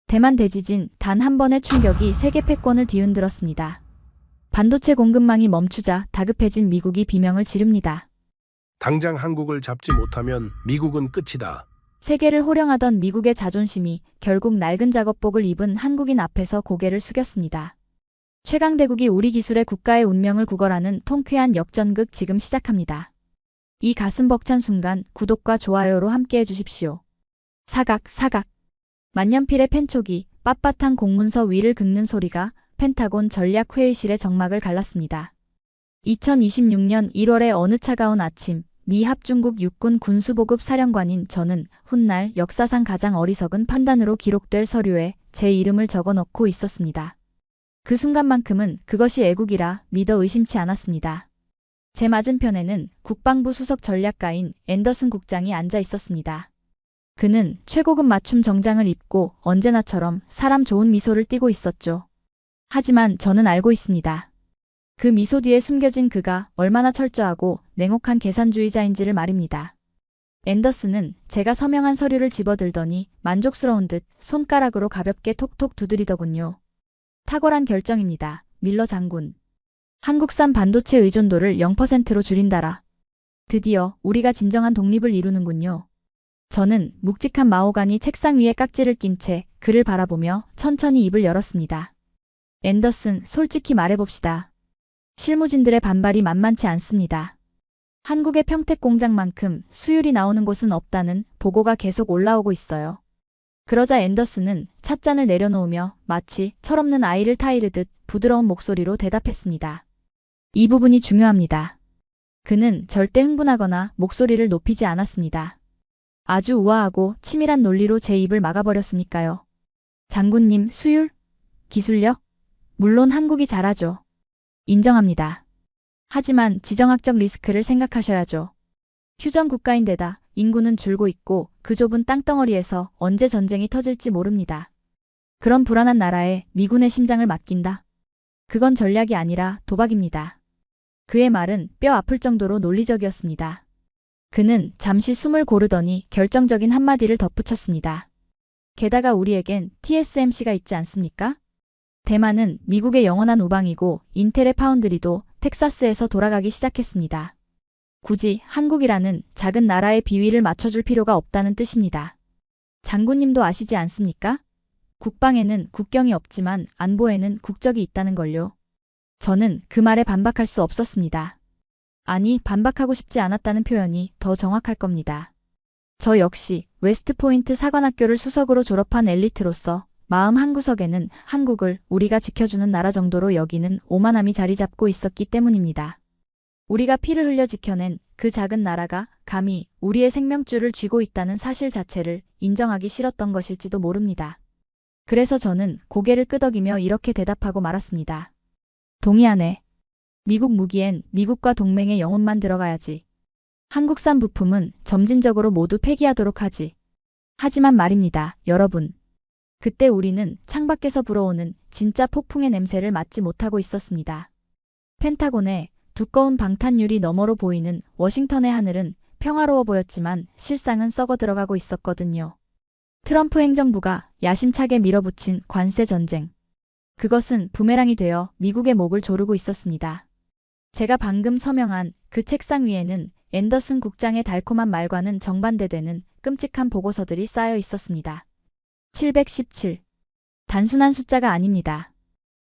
대만 대지진 단 한 번의 충격이 세계 패권을 뒤흔들었습니다. 반도체 공급망이 멈추자 다급해진 미국이 비명을 지릅니다. 당장 한국을 잡지 못하면 미국은 끝이다. 세계를 호령하던 미국의 자존심이 결국 낡은 작업복을 입은 한국인 앞에서 고개를 숙였습니다. 최강대국이 우리 기술의 국가의 운명을 구걸하는 통쾌한 역전극 지금 시작합니다. 이 가슴 벅찬 순간 구독과 좋아요로 함께해 주십시오. 사각. 만년필의 펜촉이 빳빳한 공문서 위를 긁는 소리가 펜타곤 전략회의실의 정막을 갈랐습니다. 2026년 1월의 어느 차가운 아침, 미 합중국 육군 군수보급 사령관인 저는 훗날 역사상 가장 어리석은 판단으로 기록될 서류에 제 이름을 적어넣고 있었습니다. 그 순간만큼은 그것이 애국이라 믿어 의심치 않았습니다. 제 맞은편에는 국방부 수석 전략가인 앤더슨 국장이 앉아 있었습니다. 그는 최고급 맞춤 정장을 입고 언제나처럼 사람 좋은 미소를 띠고 있었죠. 하지만 저는 알고 있습니다. 그 미소 뒤에 숨겨진 그가 얼마나 철저하고 냉혹한 계산주의자인지를 말입니다. 앤더슨은 제가 서명한 서류를 집어들더니 만족스러운 듯 손가락으로 가볍게 톡톡 두드리더군요. 탁월한 결정입니다. 밀러 장군. 한국산 반도체 의존도를 0%로 줄인다라. 드디어 우리가 진정한 독립을 이루는군요. 저는 묵직한 마호가니 책상 위에 깍지를 낀 채 그를 바라보며 천천히 입을 열었습니다. 앤더슨, 솔직히 말해봅시다. 실무진들의 반발이 만만치 않습니다. 한국의 평택 공장만큼 수율이 나오는 곳은 없다는 보고가 계속 올라오고 있어요. 그러자 앤더슨은 찻잔을 내려놓으며 마치 철없는 아이를 타이르듯 부드러운 목소리로 대답했습니다. 이 부분이 중요합니다. 그는 절대 흥분하거나 목소리를 높이지 않았습니다. 아주 우아하고 치밀한 논리로 제 입을 막아버렸으니까요. 장군님, 수율? 기술력? 물론 한국이 잘하죠. 인정합니다. 하지만 지정학적 리스크를 생각하셔야죠. 휴전 국가인데다 인구는 줄고 있고 그 좁은 땅덩어리에서 언제 전쟁이 터질지 모릅니다. 그런 불안한 나라에 미군의 심장을 맡긴다? 그건 전략이 아니라 도박입니다. 그의 말은 뼈 아플 정도로 논리적이었습니다. 그는 잠시 숨을 고르더니 결정적인 한마디를 덧붙였습니다. 게다가 우리에겐 TSMC가 있지 않습니까? 대만은 미국의 영원한 우방이고 인텔의 파운드리도 텍사스에서 돌아가기 시작했습니다. 굳이 한국이라는 작은 나라의 비위를 맞춰줄 필요가 없다는 뜻입니다. 장군님도 아시지 않습니까? 국방에는 국경이 없지만 안보에는 국적이 있다는 걸요. 저는 그 말에 반박할 수 없었습니다. 아니, 반박하고 싶지 않았다는 표현이 더 정확할 겁니다. 저 역시 웨스트포인트 사관학교를 수석으로 졸업한 엘리트로서 마음 한구석에는 한국을 우리가 지켜주는 나라 정도로 여기는 오만함이 자리 잡고 있었기 때문입니다. 우리가 피를 흘려 지켜낸 그 작은 나라가 감히 우리의 생명줄을 쥐고 있다는 사실 자체를 인정하기 싫었던 것일지도 모릅니다. 그래서 저는 고개를 끄덕이며 이렇게 대답하고 말았습니다. 동의하네. 미국 무기엔 미국과 동맹의 영혼만 들어가야지. 한국산 부품은 점진적으로 모두 폐기하도록 하지. 하지만 말입니다, 여러분. 그때 우리는 창밖에서 불어오는 진짜 폭풍의 냄새를 맡지 못하고 있었습니다. 펜타곤의 두꺼운 방탄유리 너머로 보이는 워싱턴의 하늘은 평화로워 보였지만 실상은 썩어 들어가고 있었거든요. 트럼프 행정부가 야심차게 밀어붙인 관세 전쟁. 그것은 부메랑이 되어 미국의 목을 조르고 있었습니다. 제가 방금 서명한 그 책상 위에는 앤더슨 국장의 달콤한 말과는 정반대되는 끔찍한 보고서들이 쌓여 있었습니다. 717. 단순한 숫자가 아닙니다.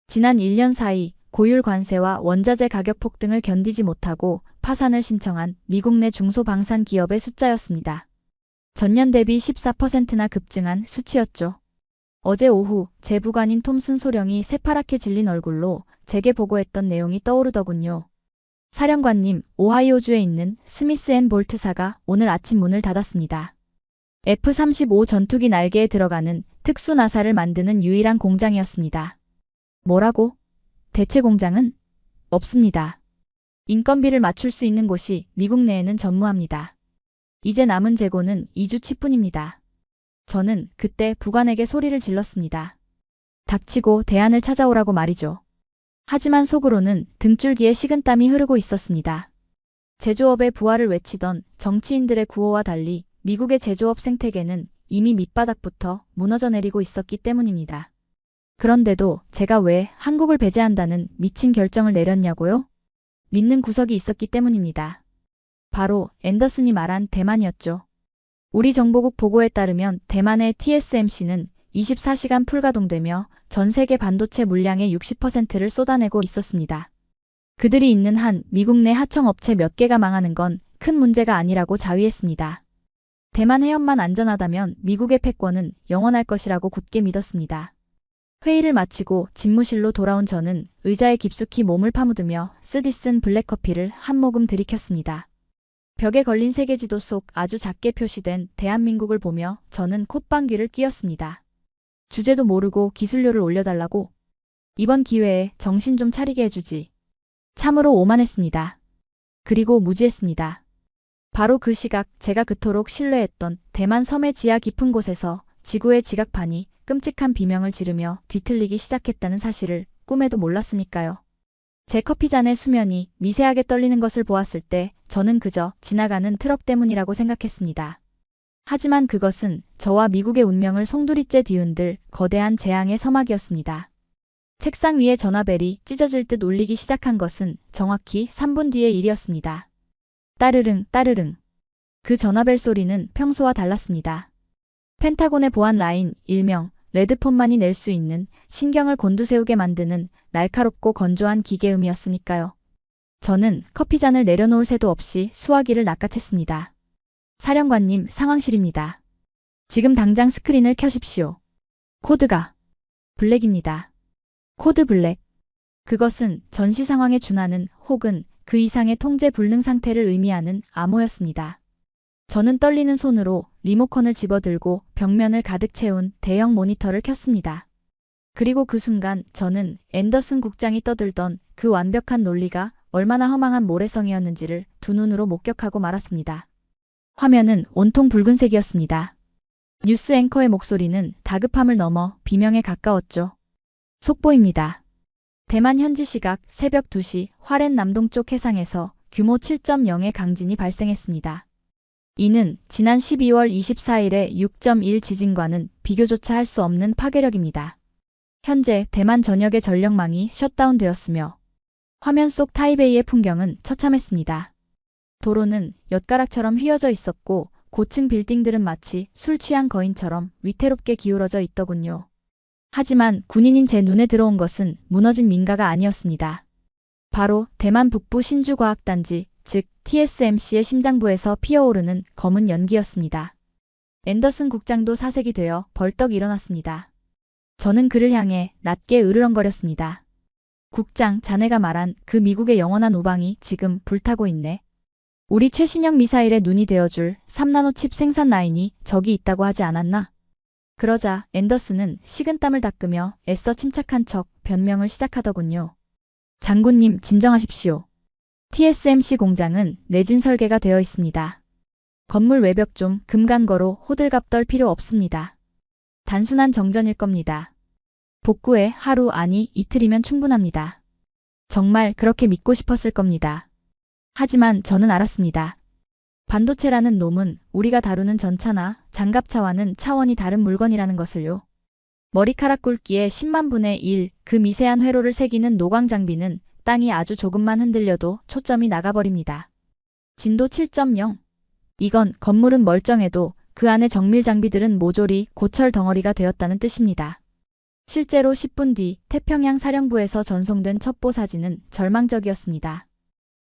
지난 1년 사이 고율 관세와 원자재 가격 폭등을 견디지 못하고 파산을 신청한 미국 내 중소방산 기업의 숫자였습니다. 전년 대비 14%나 급증한 수치였죠. 어제 오후 제 부관인 톰슨 소령이 새파랗게 질린 얼굴로 제게 보고했던 내용이 떠오르더군요. 사령관님, 오하이오주에 있는 스미스 앤 볼트사가 오늘 아침 문을 닫았습니다. F-35 전투기 날개에 들어가는 특수 나사를 만드는 유일한 공장이었습니다. 뭐라고? 대체 공장은? 없습니다. 인건비를 맞출 수 있는 곳이 미국 내에는 전무합니다. 이제 남은 재고는 2주치뿐입니다. 저는 그때 부관에게 소리를 질렀습니다. 닥치고 대안을 찾아오라고 말이죠. 하지만 속으로는 등줄기에 식은땀이 흐르고 있었습니다. 제조업의 부활을 외치던 정치인들의 구호와 달리 미국의 제조업 생태계는 이미 밑바닥부터 무너져 내리고 있었기 때문입니다. 그런데도 제가 왜 한국을 배제한다는 미친 결정을 내렸냐고요? 믿는 구석이 있었기 때문입니다. 바로 앤더슨이 말한 대만이었죠. 우리 정보국 보고에 따르면 대만의 TSMC는 24시간 풀가동되며 전 세계 반도체 물량의 60%를 쏟아내고 있었습니다. 그들이 있는 한 미국 내 하청업체 몇 개가 망하는 건 큰 문제가 아니라고 자위했습니다. 대만 해협만 안전하다면 미국의 패권은 영원할 것이라고 굳게 믿었습니다. 회의를 마치고 집무실로 돌아온 저는 의자에 깊숙이 몸을 파묻으며 쓰디 쓴 블랙커피를 한 모금 들이켰습니다. 벽에 걸린 세계지도 속 아주 작게 표시된 대한민국을 보며 저는 콧방귀를 뀌었습니다. 주제도 모르고 기술료를 올려달라고? 이번 기회에 정신 좀 차리게 해주지. 참으로 오만했습니다. 그리고 무지했습니다. 바로 그 시각 제가 그토록 신뢰했던 대만 섬의 지하 깊은 곳에서 지구의 지각판이 끔찍한 비명을 지르며 뒤틀리기 시작했다는 사실을 꿈에도 몰랐으니까요. 제 커피잔의 수면이 미세하게 떨리는 것을 보았을 때 저는 그저 지나가는 트럭 때문이라고 생각했습니다. 하지만 그것은 저와 미국의 운명을 송두리째 뒤흔들 거대한 재앙의 서막이었습니다. 책상 위에 전화벨이 찢어질 듯 울리기 시작한 것은 정확히 3분 뒤의 일이었습니다. 따르릉 따르릉. 그 전화벨 소리는 평소와 달랐습니다. 펜타곤의 보안 라인, 일명 레드폰만이 낼 수 있는 신경을 곤두세우게 만드는 날카롭고 건조한 기계음이었으니까요. 저는 커피잔을 내려놓을 새도 없이 수화기를 낚아챘습니다. 사령관님, 상황실입니다. 지금 당장 스크린을 켜십시오. 코드가 블랙입니다. 코드 블랙. 그것은 전시 상황에 준하는 혹은 그 이상의 통제 불능 상태를 의미하는 암호였습니다. 저는 떨리는 손으로 리모컨을 집어들고 벽면을 가득 채운 대형 모니터를 켰습니다. 그리고 그 순간 저는 앤더슨 국장이 떠들던 그 완벽한 논리가 얼마나 허망한 모래성이었는지를 두 눈으로 목격하고 말았습니다. 화면은 온통 붉은색이었습니다. 뉴스 앵커의 목소리는 다급함을 넘어 비명에 가까웠죠. 속보입니다. 대만 현지 시각 새벽 2시 화롄 남동쪽 해상에서 규모 7.0의 강진이 발생했습니다. 이는 지난 12월 24일의 6.1 지진과는 비교조차 할 수 없는 파괴력입니다. 현재 대만 전역의 전력망이 셧다운되었으며 화면 속 타이베이의 풍경은 처참했습니다. 도로는 엿가락처럼 휘어져 있었고 고층 빌딩들은 마치 술 취한 거인처럼 위태롭게 기울어져 있더군요. 하지만 군인인 제 눈에 들어온 것은 무너진 민가가 아니었습니다. 바로 대만 북부 신주과학단지, 즉 TSMC의 심장부에서 피어오르는 검은 연기였습니다. 앤더슨 국장도 사색이 되어 벌떡 일어났습니다. 저는 그를 향해 낮게 으르렁거렸습니다. 국장, 자네가 말한 그 미국의 영원한 우방이 지금 불타고 있네. 우리 최신형 미사일의 눈이 되어줄 3나노 칩 생산 라인이 저기 있다고 하지 않았나? 그러자 앤더슨은 식은땀을 닦으며 애써 침착한 척 변명을 시작하더군요. 장군님, 진정하십시오. TSMC 공장은 내진 설계가 되어 있습니다. 건물 외벽 좀 금간거로 호들갑 떨 필요 없습니다. 단순한 정전일 겁니다. 복구에 하루 아니 이틀이면 충분합니다. 정말 그렇게 믿고 싶었을 겁니다. 하지만 저는 알았습니다. 반도체라는 놈은 우리가 다루는 전차나 장갑차와는 차원이 다른 물건이라는 것을요. 머리카락 굵기의 10만 분의 1, 그 미세한 회로를 새기는 노광 장비는 땅이 아주 조금만 흔들려도 초점이 나가버립니다. 진도 7.0. 이건 건물은 멀쩡해도 그 안의 정밀 장비들은 모조리 고철 덩어리가 되었다는 뜻입니다. 실제로 10분 뒤 태평양 사령부에서 전송된 첩보 사진은 절망적이었습니다.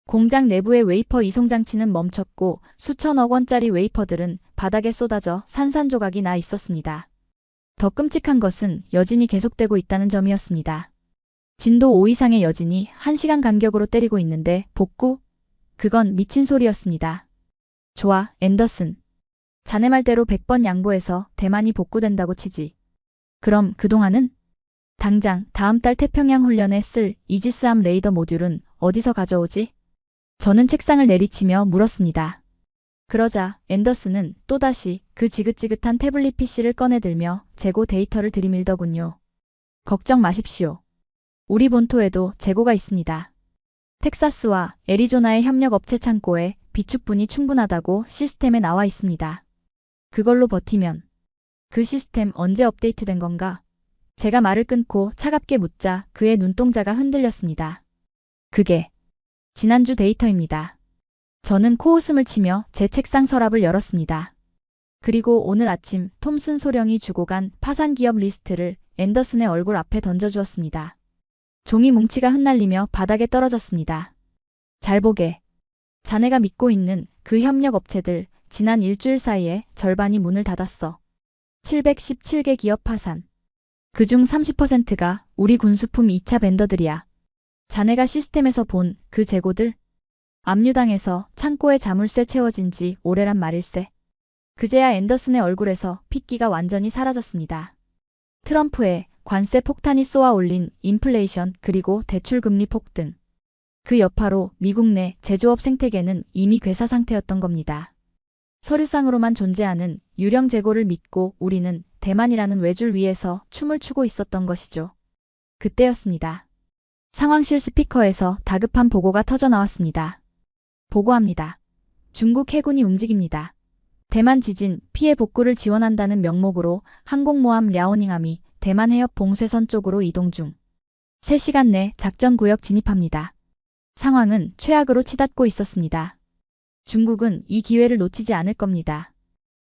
공장 내부의 웨이퍼 이송장치는 멈췄고 수천억 원짜리 웨이퍼들은 바닥에 쏟아져 산산조각이 나 있었습니다. 더 끔찍한 것은 여진이 계속되고 있다는 점이었습니다. 진도 5 이상의 여진이 1시간 간격으로 때리고 있는데 복구? 그건 미친 소리였습니다. 좋아, 앤더슨. 자네 말대로 100번 양보해서 대만이 복구된다고 치지. 그럼 그동안은? 당장 다음 달 태평양 훈련에 쓸 이지스함 레이더 모듈은 어디서 가져오지? 저는 책상을 내리치며 물었습니다. 그러자 앤더슨은 또다시 그 지긋지긋한 태블릿 PC를 꺼내들며 재고 데이터를 들이밀더군요. 걱정 마십시오. 우리 본토에도 재고가 있습니다. 텍사스와 애리조나의 협력업체 창고에 비축분이 충분하다고 시스템에 나와 있습니다. 그걸로 버티면 그 시스템 언제 업데이트된 건가? 제가 말을 끊고 차갑게 묻자 그의 눈동자가 흔들렸습니다. 그게 지난주 데이터입니다. 저는 코웃음을 치며 제 책상 서랍을 열었습니다. 그리고 오늘 아침 톰슨 소령이 주고 간 파산 기업 리스트를 앤더슨의 얼굴 앞에 던져주었습니다. 종이 뭉치가 흩날리며 바닥에 떨어졌습니다. 잘 보게. 자네가 믿고 있는 그 협력 업체들 지난 일주일 사이에 절반이 문을 닫았어. 717개 기업 파산. 그중 30%가 우리 군수품 2차 벤더들이야. 자네가 시스템에서 본 그 재고들? 압류당해서 창고에 자물쇠 채워진 지 오래란 말일세. 그제야 앤더슨의 얼굴에서 핏기가 완전히 사라졌습니다. 트럼프의 관세 폭탄이 쏘아 올린 인플레이션 그리고 대출금리 폭등. 그 여파로 미국 내 제조업 생태계는 이미 괴사 상태였던 겁니다. 서류상으로만 존재하는 유령 재고를 믿고 우리는 대만이라는 외줄 위에서 춤을 추고 있었던 것이죠. 그때였습니다. 상황실 스피커에서 다급한 보고가 터져나왔습니다. 보고합니다. 중국 해군이 움직입니다. 대만 지진 피해 복구를 지원한다는 명목으로 항공모함 랴오닝함이 대만 해협 봉쇄선 쪽으로 이동 중. 3시간 내 작전구역 진입합니다. 상황은 최악으로 치닫고 있었습니다. 중국은 이 기회를 놓치지 않을 겁니다.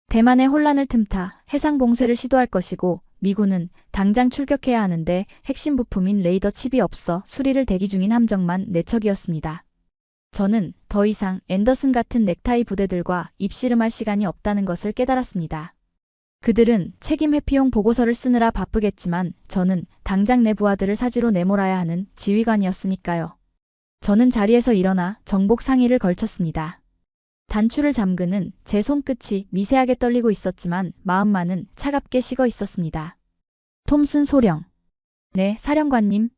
대만의 혼란을 틈타 해상 봉쇄를 시도할 것이고 미군은 당장 출격해야 하는데 핵심 부품인 레이더 칩이 없어 수리를 대기 중인 함정만 4척이었습니다. 저는 더 이상 앤더슨 같은 넥타이 부대들과 입씨름할 시간이 없다는 것을 깨달았습니다. 그들은 책임 회피용 보고서를 쓰느라 바쁘겠지만 저는 당장 내 부하들을 사지로 내몰아야 하는 지휘관이었으니까요. 저는 자리에서 일어나 정복 상의를 걸쳤습니다. 단추를 잠그는 제 손끝이 미세하게 떨리고 있었지만 마음만은 차갑게 식어 있었습니다. 톰슨 소령. 네, 사령관님.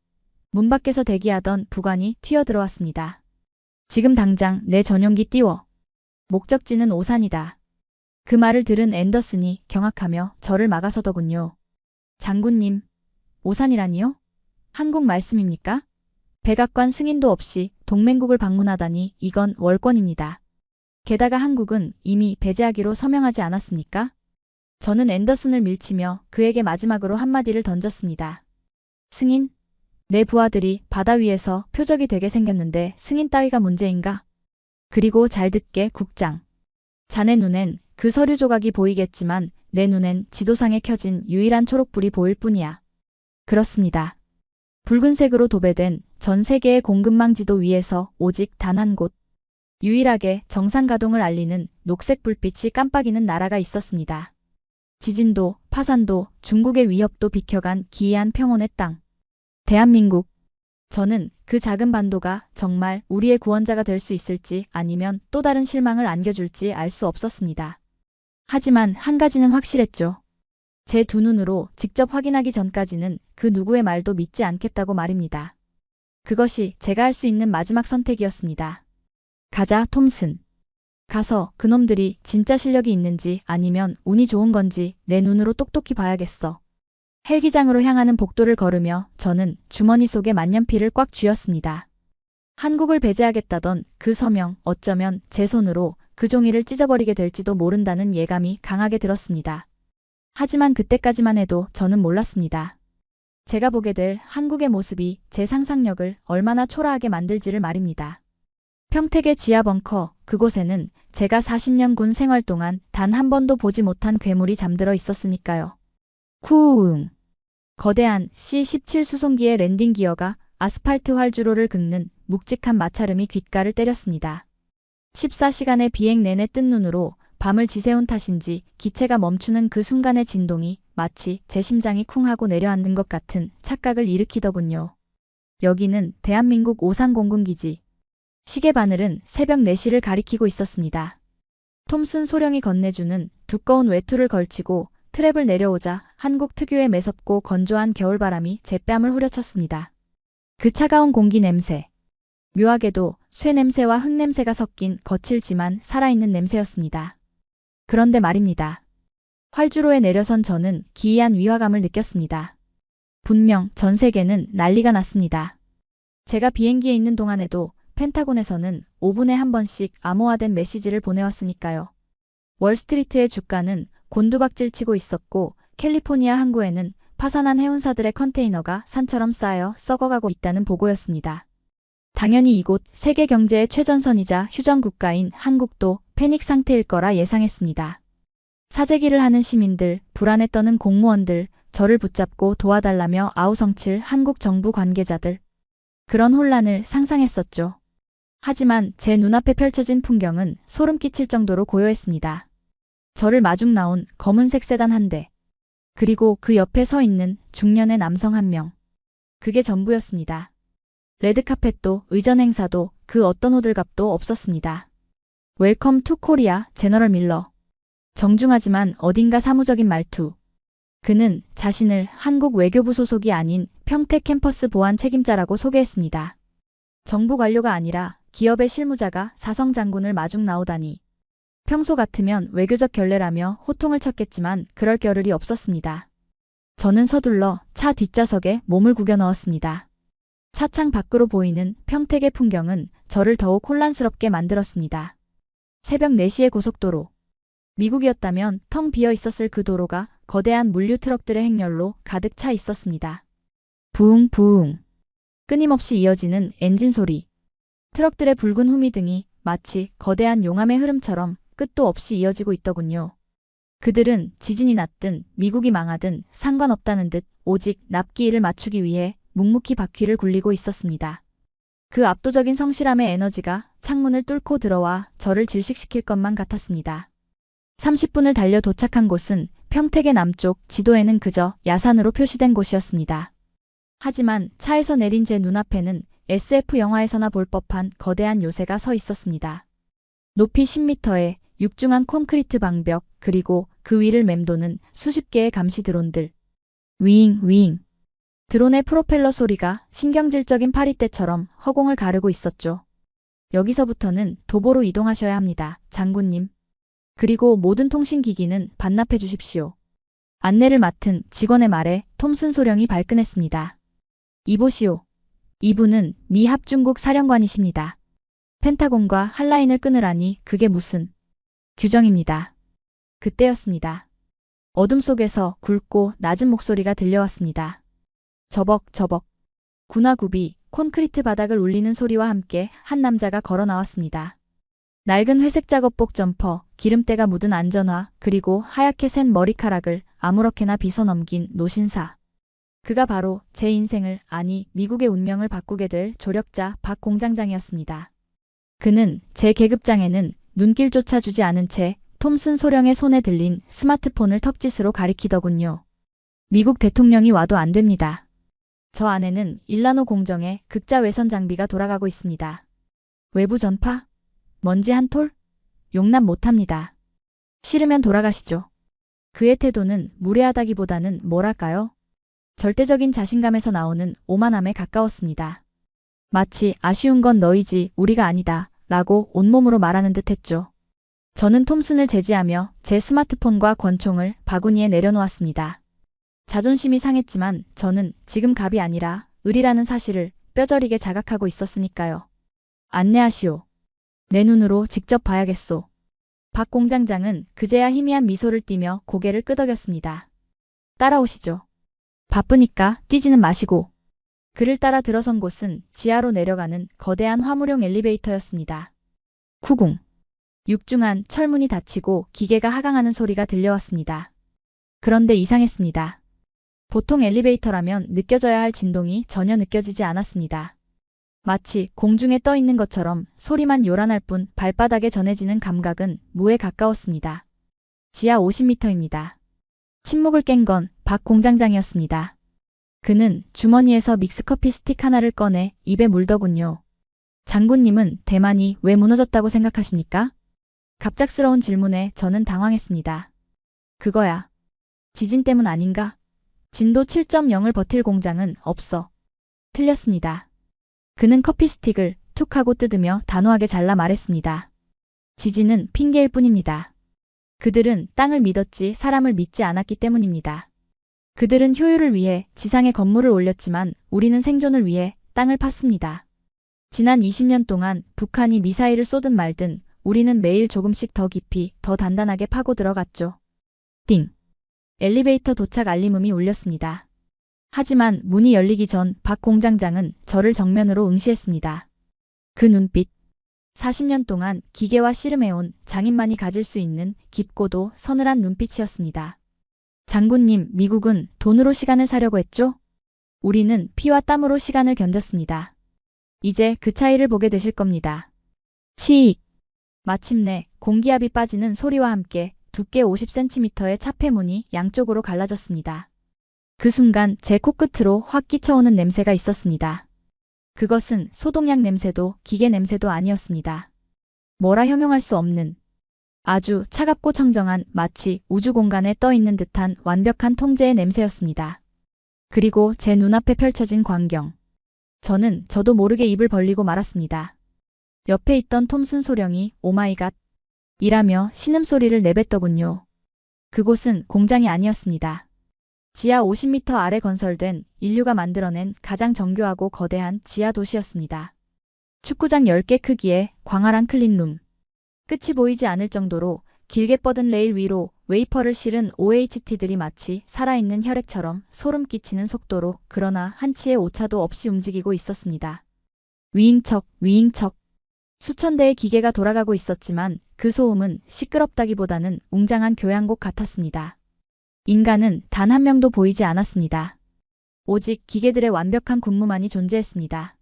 문 밖에서 대기하던 부관이 튀어들어왔습니다. 지금 당장 내 전용기 띄워. 목적지는 오산이다. 그 말을 들은 앤더슨이 경악하며 저를 막아서더군요. 장군님, 오산이라니요? 한국 말씀입니까? 백악관 승인도 없이 동맹국을 방문하다니 이건 월권입니다. 게다가 한국은 이미 배제하기로 서명하지 않았습니까? 저는 앤더슨을 밀치며 그에게 마지막으로 한마디를 던졌습니다. 승인? 내 부하들이 바다 위에서 표적이 되게 생겼는데 승인 따위가 문제인가? 그리고 잘 듣게 국장. 자네 눈엔 그 서류 조각이 보이겠지만 내 눈엔 지도상에 켜진 유일한 초록불이 보일 뿐이야. 그렇습니다. 붉은색으로 도배된 전 세계의 공급망 지도 위에서 오직 단 한 곳. 유일하게 정상 가동을 알리는 녹색 불빛이 깜빡이는 나라가 있었습니다. 지진도 파산도 중국의 위협도 비켜간 기이한 평온의 땅. 대한민국. 저는 그 작은 반도가 정말 우리의 구원자가 될 수 있을지 아니면 또 다른 실망을 안겨줄지 알 수 없었습니다. 하지만 한 가지는 확실했죠. 제 두 눈으로 직접 확인하기 전까지는 그 누구의 말도 믿지 않겠다고 말입니다. 그것이 제가 할 수 있는 마지막 선택이었습니다. 가자, 톰슨. 가서 그놈들이 진짜 실력이 있는지 아니면 운이 좋은 건지 내 눈으로 똑똑히 봐야겠어. 헬기장으로 향하는 복도를 걸으며 저는 주머니 속에 만년필을 꽉 쥐었습니다. 한국을 배제하겠다던 그 서명 어쩌면 제 손으로 그 종이를 찢어버리게 될지도 모른다는 예감이 강하게 들었습니다. 하지만 그때까지만 해도 저는 몰랐습니다. 제가 보게 될 한국의 모습이 제 상상력을 얼마나 초라하게 만들지를 말입니다. 평택의 지하 벙커, 그곳에는 제가 40년 군 생활 동안 단 한 번도 보지 못한 괴물이 잠들어 있었으니까요. 쿠웅. 거대한 C-17 수송기의 랜딩 기어가 아스팔트 활주로를 긁는 묵직한 마찰음이 귓가를 때렸습니다. 14시간의 비행 내내 뜬 눈으로 밤을 지새운 탓인지 기체가 멈추는 그 순간의 진동이 마치 제 심장이 쿵 하고 내려앉는 것 같은 착각을 일으키더군요. 여기는 대한민국 오산공군기지. 시계 바늘은 새벽 4시를 가리키고 있었습니다. 톰슨 소령이 건네주는 두꺼운 외투를 걸치고 트랩을 내려오자 한국 특유의 매섭고 건조한 겨울바람이 제 뺨을 후려쳤습니다. 그 차가운 공기 냄새. 묘하게도 쇠 냄새와 흙 냄새가 섞인 거칠지만 살아있는 냄새였습니다. 그런데 말입니다. 활주로에 내려선 저는 기이한 위화감을 느꼈습니다. 분명 전 세계는 난리가 났습니다. 제가 비행기에 있는 동안에도 펜타곤에서는 5분에 한 번씩 암호화된 메시지를 보내왔으니까요. 월스트리트의 주가는 곤두박질 치고 있었고 캘리포니아 항구에는 파산한 해운사들의 컨테이너가 산처럼 쌓여 썩어가고 있다는 보고였습니다. 당연히 이곳 세계 경제의 최전선이자 휴전 국가인 한국도 패닉 상태일 거라 예상했습니다. 사재기를 하는 시민들, 불안에 떠는 공무원들, 저를 붙잡고 도와달라며 아우성칠 한국 정부 관계자들. 그런 혼란을 상상했었죠. 하지만 제 눈앞에 펼쳐진 풍경은 소름 끼칠 정도로 고요했습니다. 저를 마중 나온 검은색 세단 한 대. 그리고 그 옆에 서 있는 중년의 남성 한 명. 그게 전부였습니다. 레드카펫도 의전 행사도 그 어떤 호들갑도 없었습니다. 웰컴 투 코리아 제너럴 밀러. 정중하지만 어딘가 사무적인 말투. 그는 자신을 한국 외교부 소속이 아닌 평택 캠퍼스 보안 책임자라고 소개했습니다. 정부 관료가 아니라 기업의 실무자가 사성 장군을 마중 나오다니. 평소 같으면 외교적 결례라며 호통을 쳤겠지만 그럴 겨를이 없었습니다. 저는 서둘러 차 뒷좌석에 몸을 구겨 넣었습니다. 차창 밖으로 보이는 평택의 풍경은 저를 더욱 혼란스럽게 만들었습니다. 새벽 4시의 고속도로. 미국이었다면 텅 비어 있었을 그 도로가 거대한 물류 트럭들의 행렬로 가득 차 있었습니다. 부웅 부웅. 끊임없이 이어지는 엔진 소리. 트럭들의 붉은 후미등이 마치 거대한 용암의 흐름처럼 끝도 없이 이어지고 있더군요. 그들은 지진이 났든 미국이 망하든 상관없다는 듯 오직 납기일을 맞추기 위해 묵묵히 바퀴를 굴리고 있었습니다. 그 압도적인 성실함의 에너지가 창문을 뚫고 들어와 저를 질식시킬 것만 같았습니다. 30분을 달려 도착한 곳은 평택의 남쪽, 지도에는 그저 야산으로 표시된 곳이었습니다. 하지만 차에서 내린 제 눈앞에는 SF 영화에서나 볼 법한 거대한 요새가 서 있었습니다. 높이 10m의 육중한 콘크리트 방벽, 그리고 그 위를 맴도는 수십 개의 감시 드론들. 윙 윙. 드론의 프로펠러 소리가 신경질적인 파리떼처럼 허공을 가르고 있었죠. 여기서부터는 도보로 이동하셔야 합니다, 장군님. 그리고 모든 통신기기는 반납해 주십시오. 안내를 맡은 직원의 말에 톰슨 소령이 발끈했습니다. 이보시오. 이분은 미 합중국 사령관이십니다. 펜타곤과 한라인을 끊으라니 그게 무슨 규정입니다. 그때였습니다. 어둠 속에서 굵고 낮은 목소리가 들려왔습니다. 저벅저벅. 군화굽이 콘크리트 바닥을 울리는 소리와 함께 한 남자가 걸어 나왔습니다. 낡은 회색 작업복 점퍼, 기름때가 묻은 안전화, 그리고 하얗게 센 머리카락을 아무렇게나 빗어넘긴 노신사. 그가 바로 제 인생을, 아니 미국의 운명을 바꾸게 될 조력자 박 공장장이었습니다. 그는 제 계급장에는 눈길조차 주지 않은 채 톰슨 소령의 손에 들린 스마트폰을 턱짓으로 가리키더군요. 미국 대통령이 와도 안 됩니다. 저 안에는 일라노 공정의 극자 외선 장비가 돌아가고 있습니다. 외부 전파? 먼지 한 톨? 용납 못합니다. 싫으면 돌아가시죠. 그의 태도는 무례하다기보다는 뭐랄까요? 절대적인 자신감에서 나오는 오만함에 가까웠습니다. 마치 아쉬운 건 너희지 우리가 아니다 라고 온몸으로 말하는 듯 했죠. 저는 톰슨을 제지하며 제 스마트폰과 권총을 바구니에 내려놓았습니다. 자존심이 상했지만 저는 지금 갑이 아니라 을이라는 사실을 뼈저리게 자각하고 있었으니까요. 안내하시오. 내 눈으로 직접 봐야겠소. 박 공장장은 그제야 희미한 미소를 띠며 고개를 끄덕였습니다. 따라오시죠. 바쁘니까 뛰지는 마시고. 그를 따라 들어선 곳은 지하로 내려가는 거대한 화물용 엘리베이터였습니다. 쿠궁. 육중한 철문이 닫히고 기계가 하강하는 소리가 들려왔습니다. 그런데 이상했습니다. 보통 엘리베이터라면 느껴져야 할 진동이 전혀 느껴지지 않았습니다. 마치 공중에 떠 있는 것처럼 소리만 요란할 뿐 발바닥에 전해지는 감각은 무에 가까웠습니다. 지하 50m입니다. 침묵을 깬 건 박 공장장이었습니다. 그는 주머니에서 믹스커피 스틱 하나를 꺼내 입에 물더군요. 장군님은 대만이 왜 무너졌다고 생각하십니까? 갑작스러운 질문에 저는 당황했습니다. 그거야. 지진 때문 아닌가? 진도 7.0을 버틸 공장은 없어. 틀렸습니다. 그는 커피 스틱을 툭 하고 뜯으며 단호하게 잘라 말했습니다. 지진은 핑계일 뿐입니다. 그들은 땅을 믿었지 사람을 믿지 않았기 때문입니다. 그들은 효율을 위해 지상에 건물을 올렸지만 우리는 생존을 위해 땅을 팠습니다. 지난 20년 동안 북한이 미사일을 쏘든 말든 우리는 매일 조금씩 더 깊이, 더 단단하게 파고 들어갔죠. 띵. 엘리베이터 도착 알림음이 울렸습니다. 하지만 문이 열리기 전 박 공장장은 저를 정면으로 응시했습니다. 그 눈빛. 40년 동안 기계와 씨름해온 장인만이 가질 수 있는 깊고도 서늘한 눈빛이었습니다. 장군님, 미국은 돈으로 시간을 사려고 했죠? 우리는 피와 땀으로 시간을 견뎠습니다. 이제 그 차이를 보게 되실 겁니다. 치익. 마침내 공기압이 빠지는 소리와 함께 두께 50cm의 차폐문이 양쪽으로 갈라졌습니다. 그 순간 제 코끝으로 확 끼쳐오는 냄새가 있었습니다. 그것은 소독약 냄새도 기계 냄새도 아니었습니다. 뭐라 형용할 수 없는 아주 차갑고 청정한 마치 우주 공간에 떠 있는 듯한 완벽한 통제의 냄새였습니다. 그리고 제 눈앞에 펼쳐진 광경. 저도 모르게 입을 벌리고 말았습니다. 옆에 있던 톰슨 소령이 오마이갓 이라며 신음소리를 내뱉더군요. 그곳은 공장이 아니었습니다. 지하 50m 아래 건설된 인류가 만들어낸 가장 정교하고 거대한 지하 도시였습니다. 축구장 10개 크기의 광활한 클린룸. 끝이 보이지 않을 정도로 길게 뻗은 레일 위로 웨이퍼를 실은 OHT들이 마치 살아있는 혈액처럼 소름 끼치는 속도로 그러나 한치의 오차도 없이 움직이고 있었습니다. 위잉척, 위잉척. 수천 대의 기계가 돌아가고 있었지만 그 소음은 시끄럽다기보다는 웅장한 교향곡 같았습니다. 인간은 단 한 명도 보이지 않았습니다. 오직 기계들의 완벽한 군무만이 존재했습니다.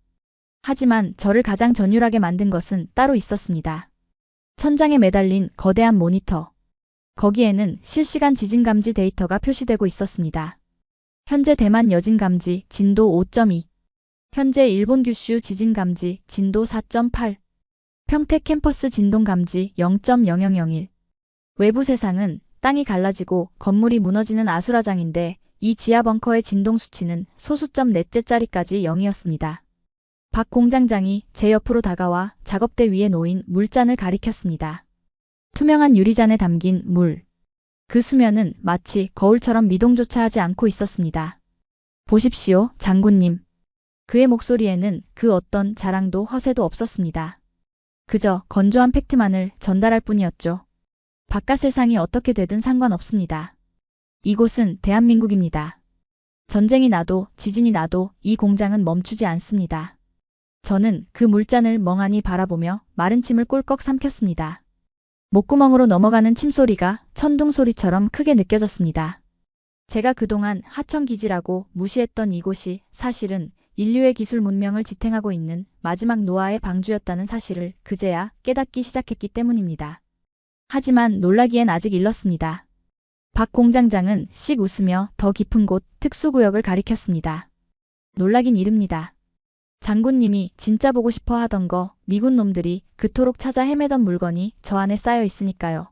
하지만 저를 가장 전율하게 만든 것은 따로 있었습니다. 천장에 매달린 거대한 모니터. 거기에는 실시간 지진 감지 데이터가 표시되고 있었습니다. 현재 대만 여진 감지 진도 5.2. 현재 일본 규슈 지진 감지 진도 4.8. 평택 캠퍼스 진동 감지 0.0001. 외부 세상은 땅이 갈라지고 건물이 무너지는 아수라장인데 이 지하 벙커의 진동 수치는 소수점 넷째짜리까지 0이었습니다. 박 공장장이 제 옆으로 다가와 작업대 위에 놓인 물잔을 가리켰습니다. 투명한 유리잔에 담긴 물. 그 수면은 마치 거울처럼 미동조차 하지 않고 있었습니다. 보십시오, 장군님. 그의 목소리에는 그 어떤 자랑도 허세도 없었습니다. 그저 건조한 팩트만을 전달할 뿐이었죠. 바깥 세상이 어떻게 되든 상관없습니다. 이곳은 대한민국입니다. 전쟁이 나도 지진이 나도 이 공장은 멈추지 않습니다. 저는 그 물잔을 멍하니 바라보며 마른 침을 꿀꺽 삼켰습니다. 목구멍으로 넘어가는 침소리가 천둥소리처럼 크게 느껴졌습니다. 제가 그동안 하청기지라고 무시했던 이곳이 사실은 인류의 기술 문명을 지탱하고 있는 마지막 노아의 방주였다는 사실을 그제야 깨닫기 시작했기 때문입니다. 하지만 놀라기엔 아직 일렀습니다. 박 공장장은 씩 웃으며 더 깊은 곳 특수구역을 가리켰습니다. 놀라긴 이릅니다. 장군님이 진짜 보고 싶어 하던 거 미군 놈들이 그토록 찾아 헤매던 물건이 저 안에 쌓여 있으니까요.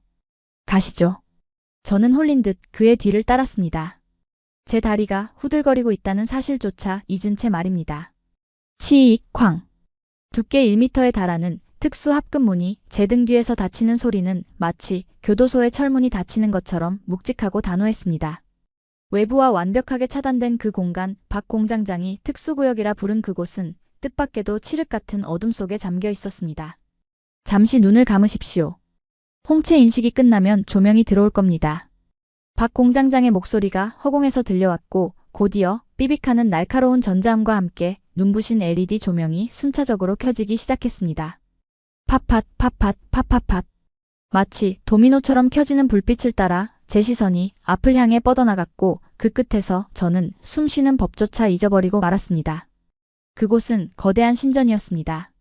가시죠. 저는 홀린 듯 그의 뒤를 따랐습니다. 제 다리가 후들거리고 있다는 사실조차 잊은 채 말입니다. 치익 쾅. 두께 1m에 달하는 특수 합금문이 제 등 뒤에서 닫히는 소리는 마치 교도소의 철문이 닫히는 것처럼 묵직하고 단호했습니다. 외부와 완벽하게 차단된 그 공간, 박 공장장이 특수구역이라 부른 그곳은 뜻밖에도 칠흑 같은 어둠 속에 잠겨 있었습니다. 잠시 눈을 감으십시오. 홍채 인식이 끝나면 조명이 들어올 겁니다. 박 공장장의 목소리가 허공에서 들려왔고 곧이어 삐빅하는 날카로운 전자음과 함께 눈부신 LED 조명이 순차적으로 켜지기 시작했습니다. 팟팟 팟팟 팟팟팟. 마치 도미노처럼 켜지는 불빛을 따라 제 시선이 앞을 향해 뻗어나갔고 그 끝에서 저는 숨쉬는 법조차 잊어버리고 말았습니다. 그곳은 거대한 신전이었습니다.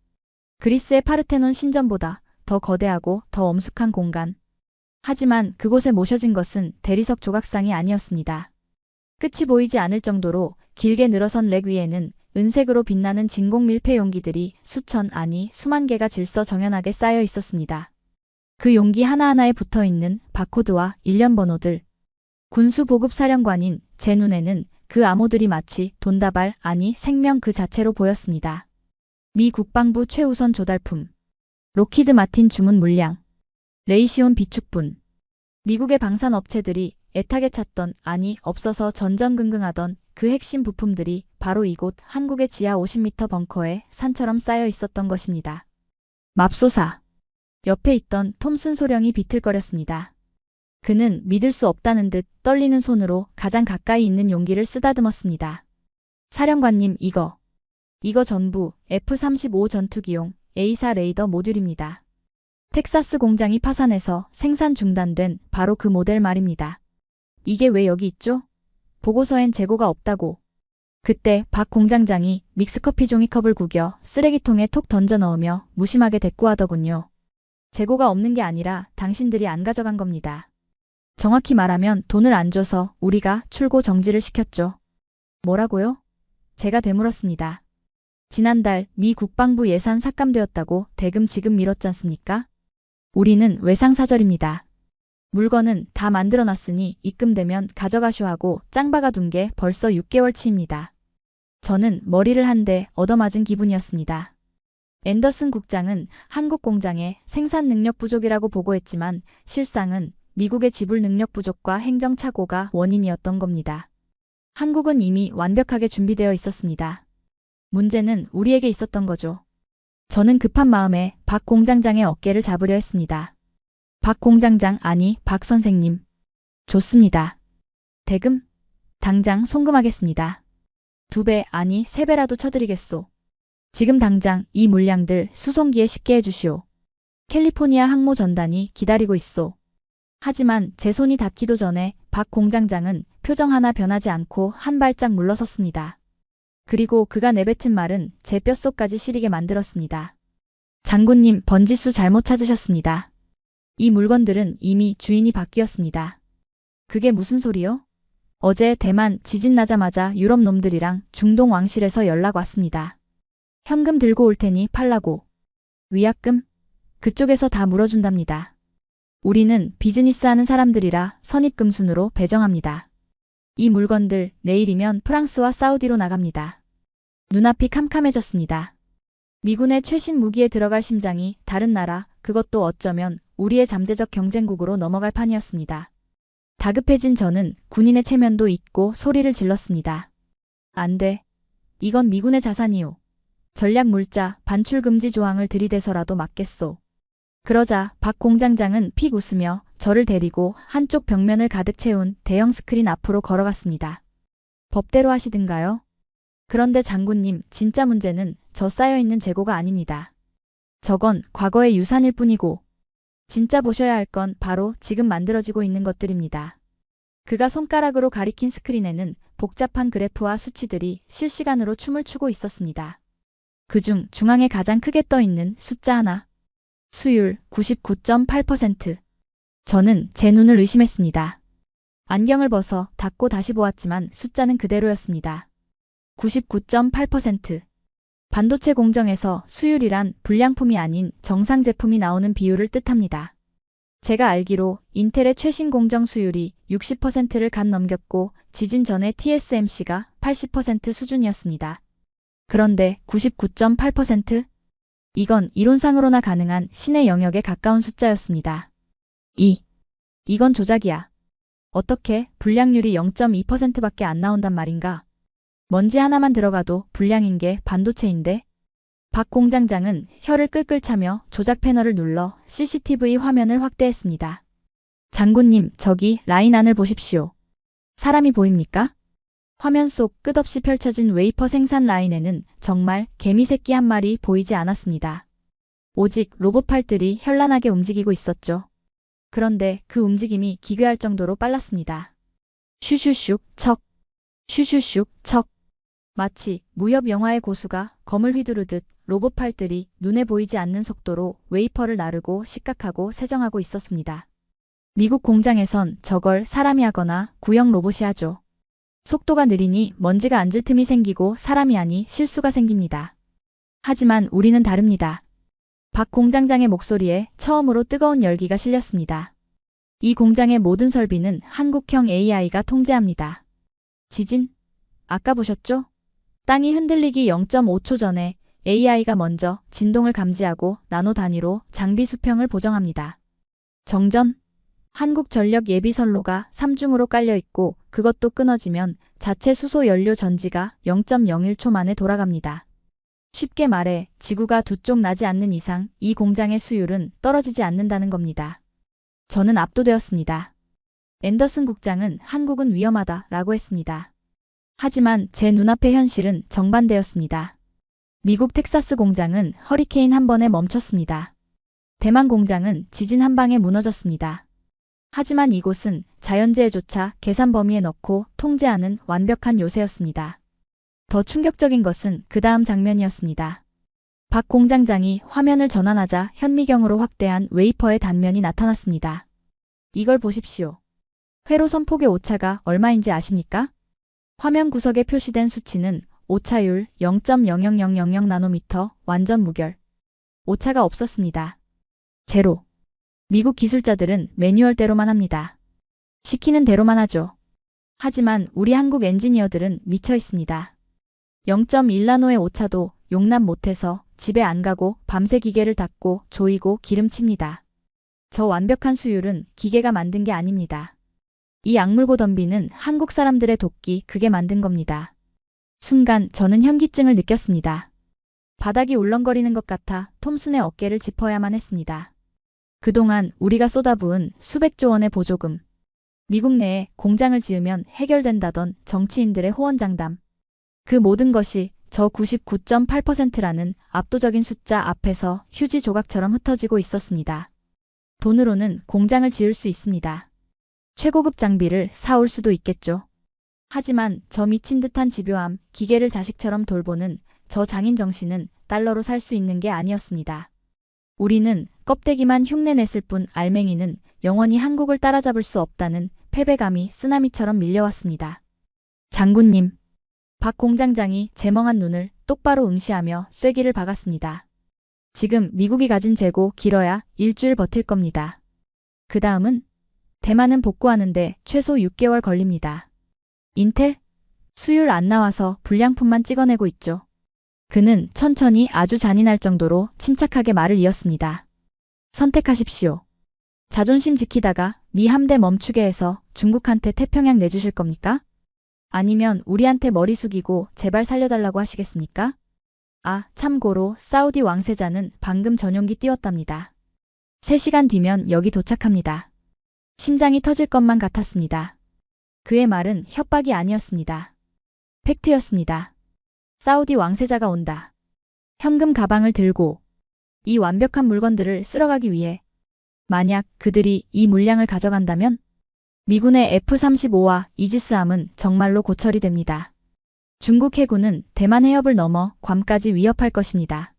그리스의 파르테논 신전보다 더 거대하고 더 엄숙한 공간. 하지만 그곳에 모셔진 것은 대리석 조각상이 아니었습니다. 끝이 보이지 않을 정도로 길게 늘어선 렉 위에는 은색으로 빛나는 진공 밀폐 용기들이 수천 아니 수만 개가 질서정연하게 쌓여 있었습니다. 그 용기 하나하나에 붙어있는 바코드와 일련 번호들. 군수 보급 사령관인 제 눈에는 그 암호들이 마치 돈다발 아니 생명 그 자체로 보였습니다. 미 국방부 최우선 조달품. 로키드 마틴 주문 물량. 레이시온 비축분. 미국의 방산업체들이 애타게 찾던 아니 없어서 전전긍긍하던 그 핵심 부품들이 바로 이곳 한국의 지하 50m 벙커에 산처럼 쌓여 있었던 것입니다. 맙소사. 옆에 있던 톰슨 소령이 비틀거렸습니다. 그는 믿을 수 없다는 듯 떨리는 손으로 가장 가까이 있는 용기를 쓰다듬었습니다. 사령관님, 이거 전부 F-35 전투기용 A4 레이더 모듈입니다. 텍사스 공장이 파산해서 생산 중단된 바로 그 모델 말입니다. 이게 왜 여기 있죠? 보고서엔 재고가 없다고. 그때 박 공장장이 믹스커피 종이컵을 구겨 쓰레기통에 톡 던져 넣으며 무심하게 대꾸하더군요. 재고가 없는 게 아니라 당신들이 안 가져간 겁니다. 정확히 말하면 돈을 안 줘서 우리가 출고 정지를 시켰죠. 뭐라고요? 제가 되물었습니다. 지난달 미 국방부 예산 삭감되었다고 대금 지금 미뤘지 않습니까? 우리는 외상사절입니다. 물건은 다 만들어놨으니 입금되면 가져가쇼 하고 짱 박아둔 게 벌써 6개월치입니다. 저는 머리를 한 대 얻어맞은 기분이었습니다. 앤더슨 국장은 한국 공장의 생산 능력 부족이라고 보고했지만 실상은 미국의 지불 능력 부족과 행정 착오가 원인이었던 겁니다. 한국은 이미 완벽하게 준비되어 있었습니다. 문제는 우리에게 있었던 거죠. 저는 급한 마음에 박 공장장의 어깨를 잡으려 했습니다. 박 공장장, 아니 박 선생님. 좋습니다. 대금? 당장 송금하겠습니다. 2배, 아니 3배라도 쳐드리겠소. 지금 당장 이 물량들 수송기에 싣게 해주시오. 캘리포니아 항모 전단이 기다리고 있소. 하지만 제 손이 닿기도 전에 박 공장장은 표정 하나 변하지 않고 한 발짝 물러섰습니다. 그리고 그가 내뱉은 말은 제 뼛속까지 시리게 만들었습니다. 장군님, 번지수 잘못 찾으셨습니다. 이 물건들은 이미 주인이 바뀌었습니다. 그게 무슨 소리요? 어제 대만 지진 나자마자 유럽 놈들이랑 중동 왕실에서 연락 왔습니다. 현금 들고 올 테니 팔라고. 위약금? 그쪽에서 다 물어준답니다. 우리는 비즈니스하는 사람들이라 선입금순으로 배정합니다. 이 물건들 내일이면 프랑스와 사우디로 나갑니다. 눈앞이 캄캄해졌습니다. 미군의 최신 무기에 들어갈 심장이 다른 나라, 그것도 어쩌면 우리의 잠재적 경쟁국으로 넘어갈 판이었습니다. 다급해진 저는 군인의 체면도 잊고 소리를 질렀습니다. 안 돼. 이건 미군의 자산이오. 전략 물자 반출 금지 조항을 들이대서라도 막겠소. 그러자 박 공장장은 픽 웃으며 저를 데리고 한쪽 벽면을 가득 채운 대형 스크린 앞으로 걸어갔습니다. 법대로 하시든가요? 그런데 장군님, 진짜 문제는 저 쌓여있는 재고가 아닙니다. 저건 과거의 유산일 뿐이고 진짜 보셔야 할 건 바로 지금 만들어지고 있는 것들입니다. 그가 손가락으로 가리킨 스크린에는 복잡한 그래프와 수치들이 실시간으로 춤을 추고 있었습니다. 그중 중앙에 가장 크게 떠있는 숫자 하나. 수율 99.8%. 저는 제 눈을 의심했습니다. 안경을 벗어 닫고 다시 보았지만 숫자는 그대로였습니다. 99.8%. 반도체 공정에서 수율이란 불량품이 아닌 정상 제품이 나오는 비율을 뜻합니다. 제가 알기로 인텔의 최신 공정 수율이 60%를 간 넘겼고 지진 전에 TSMC가 80% 수준이었습니다. 그런데 99.8%? 이건 이론상으로나 가능한 신의 영역에 가까운 숫자였습니다. 이건 조작이야. 어떻게 불량률이 0.2%밖에 안 나온단 말인가? 먼지 하나만 들어가도 불량인 게 반도체인데? 박 공장장은 혀를 끌끌 차며 조작 패널을 눌러 CCTV 화면을 확대했습니다. 장군님, 저기 라인 안을 보십시오. 사람이 보입니까? 화면 속 끝없이 펼쳐진 웨이퍼 생산 라인에는 정말 개미 새끼 한 마리 보이지 않았습니다. 오직 로봇팔들이 현란하게 움직이고 있었죠. 그런데 그 움직임이 기괴할 정도로 빨랐습니다. 슈슈슉 척, 슈슈슉 척. 마치 무협 영화의 고수가 검을 휘두르듯 로봇팔들이 눈에 보이지 않는 속도로 웨이퍼를 나르고 식각하고 세정하고 있었습니다. 미국 공장에선 저걸 사람이 하거나 구형 로봇이 하죠. 속도가 느리니 먼지가 앉을 틈이 생기고 사람이 아니 실수가 생깁니다. 하지만 우리는 다릅니다. 박 공장장의 목소리에 처음으로 뜨거운 열기가 실렸습니다. 이 공장의 모든 설비는 한국형 AI가 통제합니다. 지진? 아까 보셨죠? 땅이 흔들리기 0.5초 전에 AI가 먼저 진동을 감지하고 나노 단위로 장비 수평을 보정합니다. 정전? 한국전력 예비선로가 3중으로 깔려있고 그것도 끊어지면 자체 수소 연료 전지가 0.01초 만에 돌아갑니다. 쉽게 말해 지구가 두 쪽 나지 않는 이상 이 공장의 수율은 떨어지지 않는다는 겁니다. 저는 압도되었습니다. 앤더슨 국장은 한국은 위험하다라고 했습니다. 하지만 제 눈앞의 현실은 정반대였습니다. 미국 텍사스 공장은 허리케인 한 번에 멈췄습니다. 대만 공장은 지진 한 방에 무너졌습니다. 하지만 이곳은 자연재해조차 계산 범위에 넣고 통제하는 완벽한 요새였습니다. 더 충격적인 것은 그 다음 장면이었습니다. 박 공장장이 화면을 전환하자 현미경으로 확대한 웨이퍼의 단면이 나타났습니다. 이걸 보십시오. 회로 선폭의 오차가 얼마인지 아십니까? 화면 구석에 표시된 수치는 오차율 0.00000 나노미터, 완전 무결. 오차가 없었습니다. 제로. 미국 기술자들은 매뉴얼대로만 합니다. 시키는 대로만 하죠. 하지만 우리 한국 엔지니어들은 미쳐 있습니다. 0.1나노의 오차도 용납 못해서 집에 안 가고 밤새 기계를 닫고 조이고 기름칩니다. 저 완벽한 수율은 기계가 만든 게 아닙니다. 이 악물고 덤비는 한국 사람들의 도끼, 그게 만든 겁니다. 순간 저는 현기증을 느꼈습니다. 바닥이 울렁거리는 것 같아 톰슨의 어깨를 짚어야만 했습니다. 그동안 우리가 쏟아부은 수백조 원의 보조금, 미국 내에 공장을 지으면 해결된다던 정치인들의 호언장담, 그 모든 것이 저 99.8%라는 압도적인 숫자 앞에서 휴지 조각처럼 흩어지고 있었습니다. 돈으로는 공장을 지을 수 있습니다. 최고급 장비를 사올 수도 있겠죠. 하지만 저 미친 듯한 집요함, 기계를 자식처럼 돌보는 저 장인 정신은 달러로 살 수 있는 게 아니었습니다. 우리는 껍데기만 흉내냈을 뿐 알맹이는 영원히 한국을 따라잡을 수 없다는 패배감이 쓰나미처럼 밀려왔습니다. 장군님. 박 공장장이 제 멍한 눈을 똑바로 응시하며 쐐기를 박았습니다. 지금 미국이 가진 재고 길어야 일주일 버틸 겁니다. 그 다음은? 대만은 복구하는데 최소 6개월 걸립니다. 인텔? 수율 안 나와서 불량품만 찍어내고 있죠. 그는 천천히 아주 잔인할 정도로 침착하게 말을 이었습니다. 선택하십시오. 자존심 지키다가 미 함대 멈추게 해서 중국한테 태평양 내주실 겁니까? 아니면 우리한테 머리 숙이고 제발 살려달라고 하시겠습니까? 아, 참고로 사우디 왕세자는 방금 전용기 띄웠답니다. 3시간 뒤면 여기 도착합니다. 심장이 터질 것만 같았습니다. 그의 말은 협박이 아니었습니다. 팩트였습니다. 사우디 왕세자가 온다. 현금 가방을 들고 이 완벽한 물건들을 쓸어가기 위해. 만약 그들이 이 물량을 가져간다면 미군의 F-35와 이지스함은 정말로 고철이 됩니다. 중국 해군은 대만 해협을 넘어 괌까지 위협할 것입니다.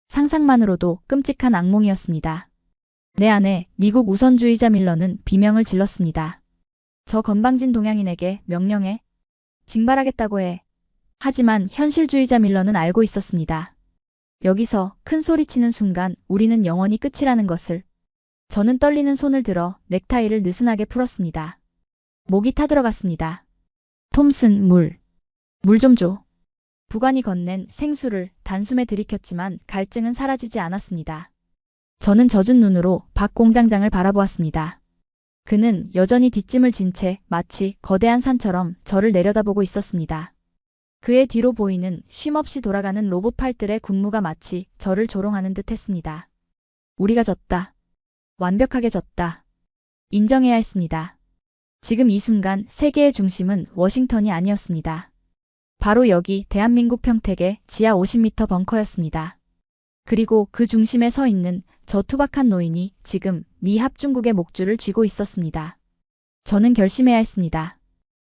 상상만으로도 끔찍한 악몽이었습니다. 내 안에 미국 우선주의자 밀러는 비명을 질렀습니다. 저 건방진 동양인에게 명령해. 징발하겠다고 해. 하지만 현실주의자 밀러는 알고 있었습니다. 여기서 큰 소리치는 순간 우리는 영원히 끝이라는 것을. 저는 떨리는 손을 들어 넥타이를 느슨하게 풀었습니다. 목이 타들어갔습니다. 톰슨, 물 좀 줘. 부관이 건넨 생수를 단숨에 들이켰지만 갈증은 사라지지 않았습니다. 저는 젖은 눈으로 박 공장장을 바라보았습니다. 그는 여전히 뒷짐을 진 채 마치 거대한 산처럼 저를 내려다보고 있었습니다. 그의 뒤로 보이는 쉼없이 돌아가는 로봇 팔들의 군무가 마치 저를 조롱하는 듯 했습니다. 우리가 졌다. 완벽하게 졌다. 인정해야 했습니다. 지금 이 순간 세계의 중심은 워싱턴이 아니었습니다. 바로 여기 대한민국 평택의 지하 50m 벙커였습니다. 그리고 그 중심에 서 있는 저 투박한 노인이 지금 미 합중국의 목줄을 쥐고 있었습니다. 저는 결심해야 했습니다.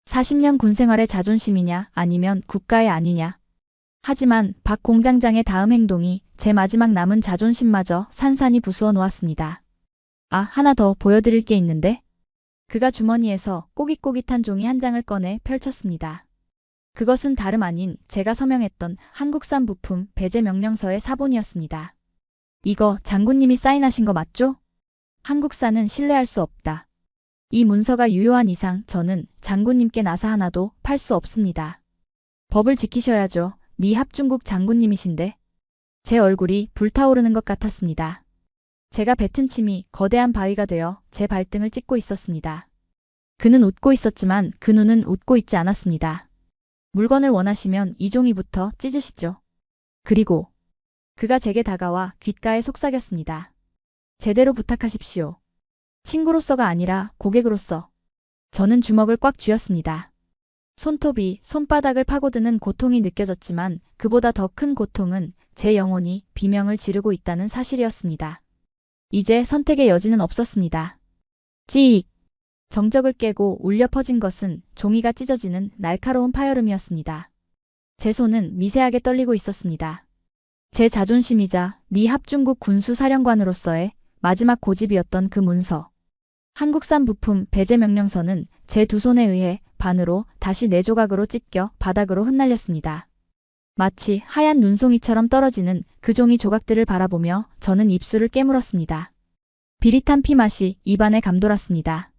40년 군 생활의 자존심이냐 아니면 국가의 안위냐. 하지만 박 공장장의 다음 행동이 제 마지막 남은 자존심마저 산산이 부수어 놓았습니다. 아, 하나 더 보여드릴 게 있는데? 그가 주머니에서 꼬깃꼬깃한 종이 한 장을 꺼내 펼쳤습니다. 그것은 다름 아닌 제가 서명했던 한국산 부품 배제 명령서의 사본이었습니다. 이거 장군님이 사인하신 거 맞죠? 한국산은 신뢰할 수 없다. 이 문서가 유효한 이상 저는 장군님께 나사 하나도 팔 수 없습니다. 법을 지키셔야죠. 미 합중국 장군님이신데. 제 얼굴이 불타오르는 것 같았습니다. 제가 뱉은 침이 거대한 바위가 되어 제 발등을 찍고 있었습니다. 그는 웃고 있었지만 그 눈은 웃고 있지 않았습니다. 물건을 원하시면 이 종이부터 찢으시죠. 그리고 그가 제게 다가와 귓가에 속삭였습니다. 제대로 부탁하십시오. 친구로서가 아니라 고객으로서. 저는 주먹을 꽉 쥐었습니다. 손톱이 손바닥을 파고드는 고통이 느껴졌지만 그보다 더 큰 고통은 제 영혼이 비명을 지르고 있다는 사실이었습니다. 이제 선택의 여지는 없었습니다. 찌익! 정적을 깨고 울려 퍼진 것은 종이가 찢어지는 날카로운 파열음이었습니다. 제 손은 미세하게 떨리고 있었습니다. 제 자존심이자 미 합중국 군수사령관으로서의 마지막 고집이었던 그 문서. 한국산 부품 배제 명령서는 제 두 손에 의해 반으로 다시 네 조각으로 찢겨 바닥으로 흩날렸습니다. 마치 하얀 눈송이처럼 떨어지는 그 종이 조각들을 바라보며 저는 입술을 깨물었습니다. 비릿한 피맛이 입안에 감돌았습니다.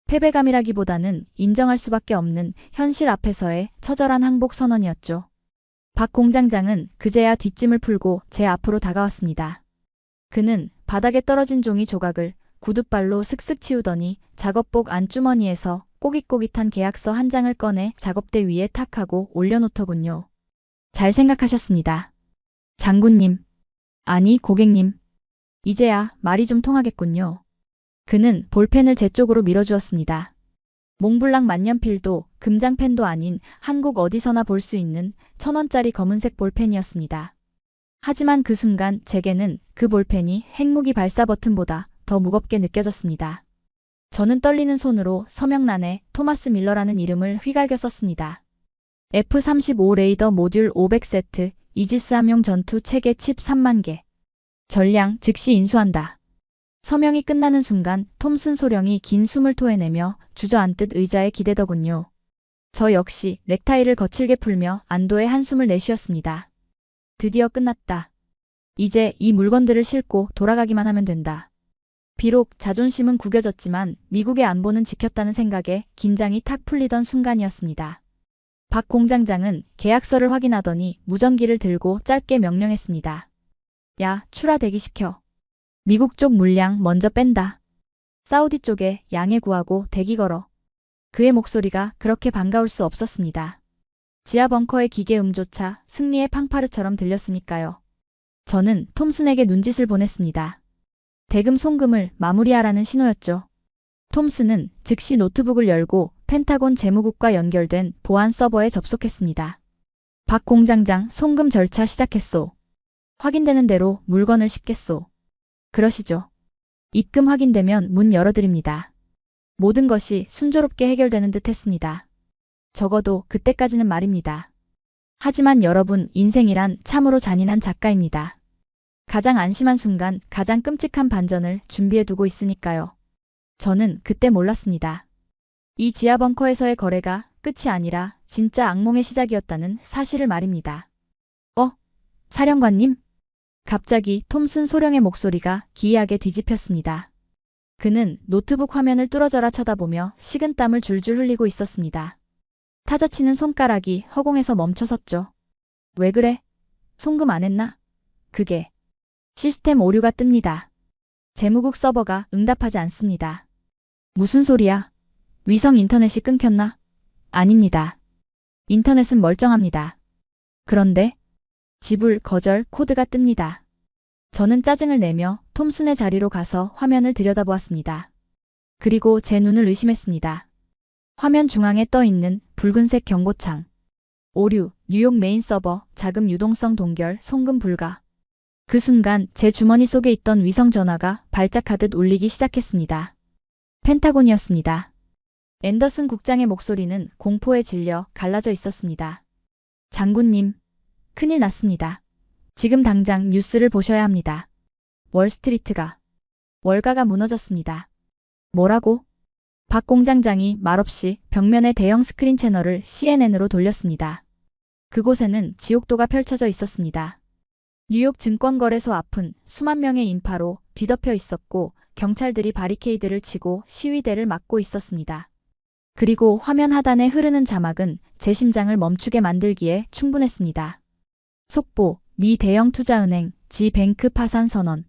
패배감이라기보다는 인정할 수밖에 없는 현실 앞에서의 처절한 항복 선언이었죠. 박 공장장은 그제야 뒷짐을 풀고 제 앞으로 다가왔습니다. 그는 바닥에 떨어진 종이 조각을 구둣발로 슥슥 치우더니 작업복 안주머니에서 꼬깃꼬깃한 계약서 한 장을 꺼내 작업대 위에 탁 하고 올려놓더군요. 잘 생각하셨습니다. 장군님. 아니, 고객님. 이제야 말이 좀 통하겠군요. 그는 볼펜을 제 쪽으로 밀어주었습니다. 몽블랑 만년필도 금장펜도 아닌 한국 어디서나 볼 수 있는 1,000원짜리 검은색 볼펜이었습니다. 하지만 그 순간 제게는 그 볼펜이 핵무기 발사 버튼보다 더 무겁게 느껴졌습니다. 저는 떨리는 손으로 서명란에 토마스 밀러라는 이름을 휘갈겨 썼습니다. F-35 레이더 모듈 500세트, 이지스 함용 전투 체계 칩 3만 개. 전량 즉시 인수한다. 서명이 끝나는 순간 톰슨 소령이 긴 숨을 토해내며 주저앉듯 의자에 기대더군요. 저 역시 넥타이를 거칠게 풀며 안도의 한숨을 내쉬었습니다. 드디어 끝났다. 이제 이 물건들을 싣고 돌아가기만 하면 된다. 비록 자존심은 구겨졌지만 미국의 안보는 지켰다는 생각에 긴장이 탁 풀리던 순간이었습니다. 박 공장장은 계약서를 확인하더니 무전기를 들고 짧게 명령했습니다. 야, 추라 대기시켜. 미국 쪽 물량 먼저 뺀다. 사우디 쪽에 양해 구하고 대기 걸어. 그의 목소리가 그렇게 반가울 수 없었습니다. 지하 벙커의 기계음조차 승리의 팡파르처럼 들렸으니까요. 저는 톰슨에게 눈짓을 보냈습니다. 대금 송금을 마무리하라는 신호였죠. 톰슨은 즉시 노트북을 열고 펜타곤 재무국과 연결된 보안 서버에 접속했습니다. 박 공장장, 송금 절차 시작했소. 확인되는 대로 물건을 싣겠소. 그러시죠. 입금 확인되면 문 열어드립니다. 모든 것이 순조롭게 해결되는 듯 했습니다. 적어도 그때까지는 말입니다. 하지만 여러분, 인생이란 참으로 잔인한 작가입니다. 가장 안심한 순간, 가장 끔찍한 반전을 준비해두고 있으니까요. 저는 그때 몰랐습니다. 이 지하 벙커에서의 거래가 끝이 아니라 진짜 악몽의 시작이었다는 사실을 말입니다. 사령관님? 갑자기 톰슨 소령의 목소리가 기이하게 뒤집혔습니다. 그는 노트북 화면을 뚫어져라 쳐다보며 식은땀을 줄줄 흘리고 있었습니다. 타자치는 손가락이 허공에서 멈춰섰죠. 왜 그래? 송금 안 했나? 그게 시스템 오류가 뜹니다. 재무국 서버가 응답하지 않습니다. 무슨 소리야? 위성 인터넷이 끊겼나? 아닙니다. 인터넷은 멀쩡합니다. 그런데 지불 거절 코드가 뜹니다. 저는 짜증을 내며 톰슨의 자리로 가서 화면을 들여다보았습니다. 그리고 제 눈을 의심했습니다. 화면 중앙에 떠 있는 붉은색 경고창. 오류, 뉴욕 메인 서버, 자금 유동성 동결, 송금 불가. 그 순간 제 주머니 속에 있던 위성 전화가 발작하듯 울리기 시작했습니다. 펜타곤이었습니다. 앤더슨 국장의 목소리는 공포에 질려 갈라져 있었습니다. 장군님, 큰일 났습니다. 지금 당장 뉴스를 보셔야 합니다. 월스트리트가, 월가가 무너졌습니다. 뭐라고? 박 공장장이 말없이 벽면의 대형 스크린 채널을 CNN으로 돌렸습니다. 그곳에는 지옥도가 펼쳐져 있었습니다. 뉴욕 증권거래소 앞은 수만 명의 인파로 뒤덮여 있었고 경찰들이 바리케이드를 치고 시위대를 막고 있었습니다. 그리고 화면 하단에 흐르는 자막은 제 심장을 멈추게 만들기에 충분했습니다. 속보, 미 대형 투자은행, 지뱅크 파산 선언.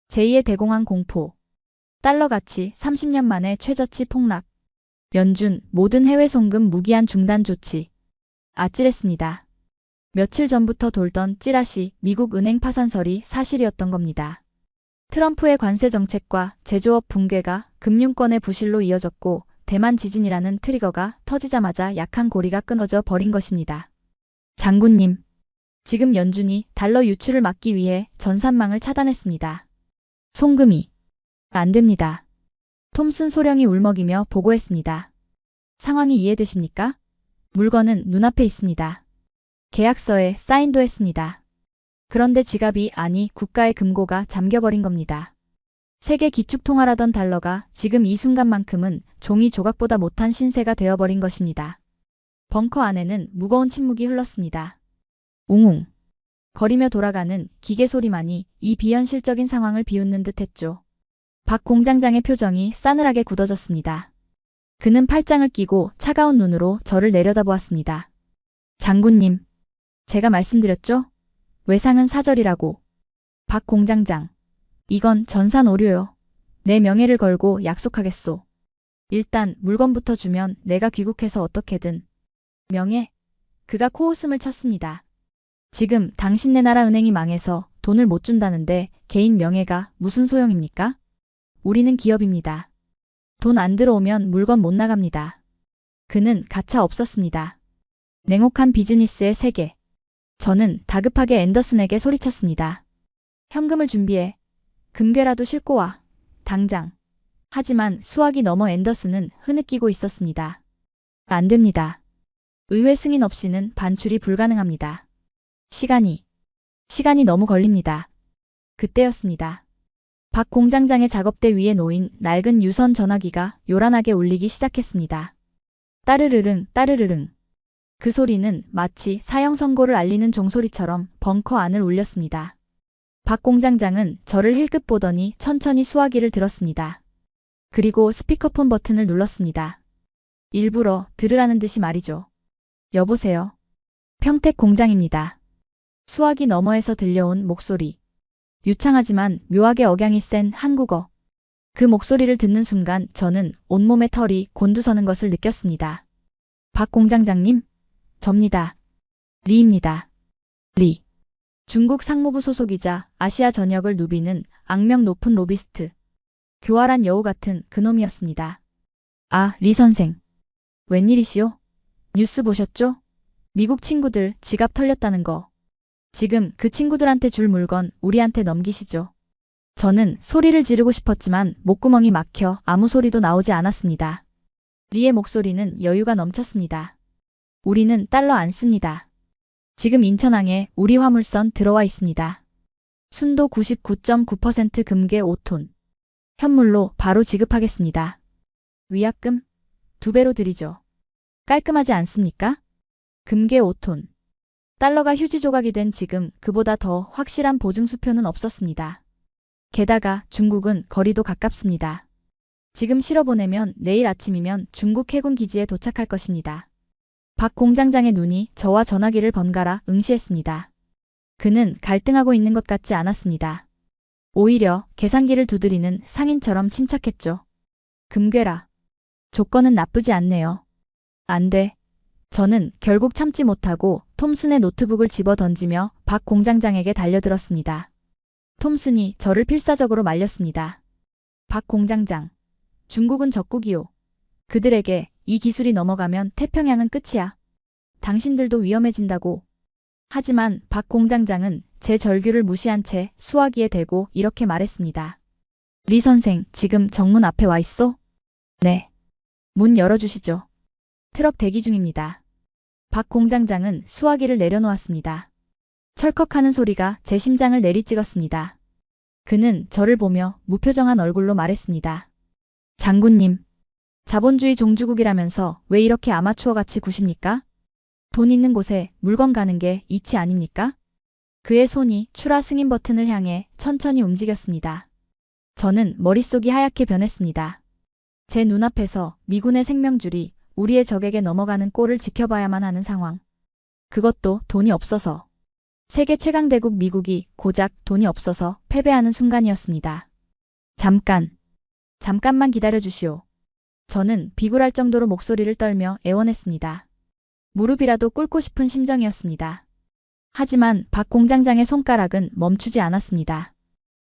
제2의 대공황 공포. 달러 가치 30년 만에 최저치 폭락. 연준, 모든 해외 송금 무기한 중단 조치. 아찔했습니다. 며칠 전부터 돌던 찌라시 미국 은행 파산설이 사실이었던 겁니다. 트럼프의 관세 정책과 제조업 붕괴가 금융권의 부실로 이어졌고 대만 지진이라는 트리거가 터지자마자 약한 고리가 끊어져 버린 것입니다. 장군님, 지금 연준이 달러 유출을 막기 위해 전산망을 차단했습니다. 송금이 안 됩니다. 톰슨 소령이 울먹이며 보고했습니다. 상황이 이해되십니까? 물건은 눈앞에 있습니다. 계약서에 사인도 했습니다. 그런데 지갑이 아니 국가의 금고가 잠겨버린 겁니다. 세계 기축통화라던 달러가 지금 이 순간만큼은 종이 조각보다 못한 신세가 되어버린 것입니다. 벙커 안에는 무거운 침묵이 흘렀습니다. 웅웅 거리며 돌아가는 기계 소리만이 이 비현실적인 상황을 비웃는 듯 했죠. 박 공장장의 표정이 싸늘하게 굳어졌습니다. 그는 팔짱을 끼고 차가운 눈으로 저를 내려다보았습니다. 장군님, 제가 말씀드렸죠? 외상은 사절이라고. 박 공장장, 이건 전산 오류요. 내 명예를 걸고 약속하겠소. 일단 물건부터 주면 내가 귀국해서 어떻게든. 명예? 그가 코웃음을 쳤습니다. 지금 당신네 나라 은행이 망해서 돈을 못 준다는데 개인 명예가 무슨 소용입니까? 우리는 기업입니다. 돈 안 들어오면 물건 못 나갑니다. 그는 가차 없었습니다. 냉혹한 비즈니스의 세계. 저는 다급하게 앤더슨에게 소리쳤습니다. 현금을 준비해. 금괴라도 싣고 와. 당장. 하지만 수학이 넘어 앤더슨은 흐느끼고 있었습니다. 안 됩니다. 의회 승인 없이는 반출이 불가능합니다. 시간이 너무 걸립니다. 그때였습니다. 박 공장장의 작업대 위에 놓인 낡은 유선 전화기가 요란하게 울리기 시작했습니다. 따르르릉 따르르릉. 그 소리는 마치 사형 선고를 알리는 종소리처럼 벙커 안을 울렸습니다. 박 공장장은 저를 힐끗 보더니 천천히 수화기를 들었습니다. 그리고 스피커폰 버튼을 눌렀습니다. 일부러 들으라는 듯이 말이죠. 여보세요. 평택 공장입니다. 수화기 너머에서 들려온 목소리. 유창하지만 묘하게 억양이 센 한국어. 그 목소리를 듣는 순간 저는 온몸의 털이 곤두서는 것을 느꼈습니다. 박 공장장님, 접니다. 리입니다. 리. 중국 상무부 소속이자 아시아 전역을 누비는 악명 높은 로비스트. 교활한 여우 같은 그놈이었습니다. 아, 리 선생. 웬일이시오? 뉴스 보셨죠? 미국 친구들 지갑 털렸다는 거. 지금 그 친구들한테 줄 물건 우리한테 넘기시죠. 저는 소리를 지르고 싶었지만 목구멍이 막혀 아무 소리도 나오지 않았습니다. 리의 목소리는 여유가 넘쳤습니다. 우리는 달러 안 씁니다. 지금 인천항에 우리 화물선 들어와 있습니다. 순도 99.9% 금괴 5톤. 현물로 바로 지급하겠습니다. 위약금 2배로 드리죠. 깔끔하지 않습니까? 금괴 5톤. 달러가 휴지 조각이 된 지금 그보다 더 확실한 보증수표는 없었습니다. 게다가 중국은 거리도 가깝습니다. 지금 실어보내면 내일 아침이면 중국 해군 기지에 도착할 것입니다. 박 공장장의 눈이 저와 전화기를 번갈아 응시했습니다. 그는 갈등하고 있는 것 같지 않았습니다. 오히려 계산기를 두드리는 상인처럼 침착했죠. 금괴라. 조건은 나쁘지 않네요. 안 돼. 저는 결국 참지 못하고 톰슨의 노트북을 집어 던지며 박 공장장에게 달려들었습니다. 톰슨이 저를 필사적으로 말렸습니다. 박 공장장. 중국은 적국이요. 그들에게 이 기술이 넘어가면 태평양은 끝이야. 당신들도 위험해진다고. 하지만 박 공장장은 제 절규를 무시한 채 수화기에 대고 이렇게 말했습니다. 리 선생, 지금 정문 앞에 와 있어? 네. 문 열어주시죠. 트럭 대기 중입니다. 박 공장장은 수화기를 내려놓았습니다. 철컥하는 소리가 제 심장을 내리찍었습니다. 그는 저를 보며 무표정한 얼굴로 말했습니다. 장군님, 자본주의 종주국이라면서 왜 이렇게 아마추어같이 구십니까? 돈 있는 곳에 물건 가는 게 이치 아닙니까? 그의 손이 출하 승인 버튼을 향해 천천히 움직였습니다. 저는 머릿속이 하얗게 변했습니다. 제 눈앞에서 미군의 생명줄이 우리의 적에게 넘어가는 꼴을 지켜봐야만 하는 상황. 그것도 돈이 없어서. 세계 최강대국 미국이 고작 돈이 없어서 패배하는 순간이었습니다. 잠깐만 기다려주시오. 저는 비굴할 정도로 목소리를 떨며 애원했습니다. 무릎이라도 꿇고 싶은 심정이었습니다. 하지만 박 공장장의 손가락은 멈추지 않았습니다.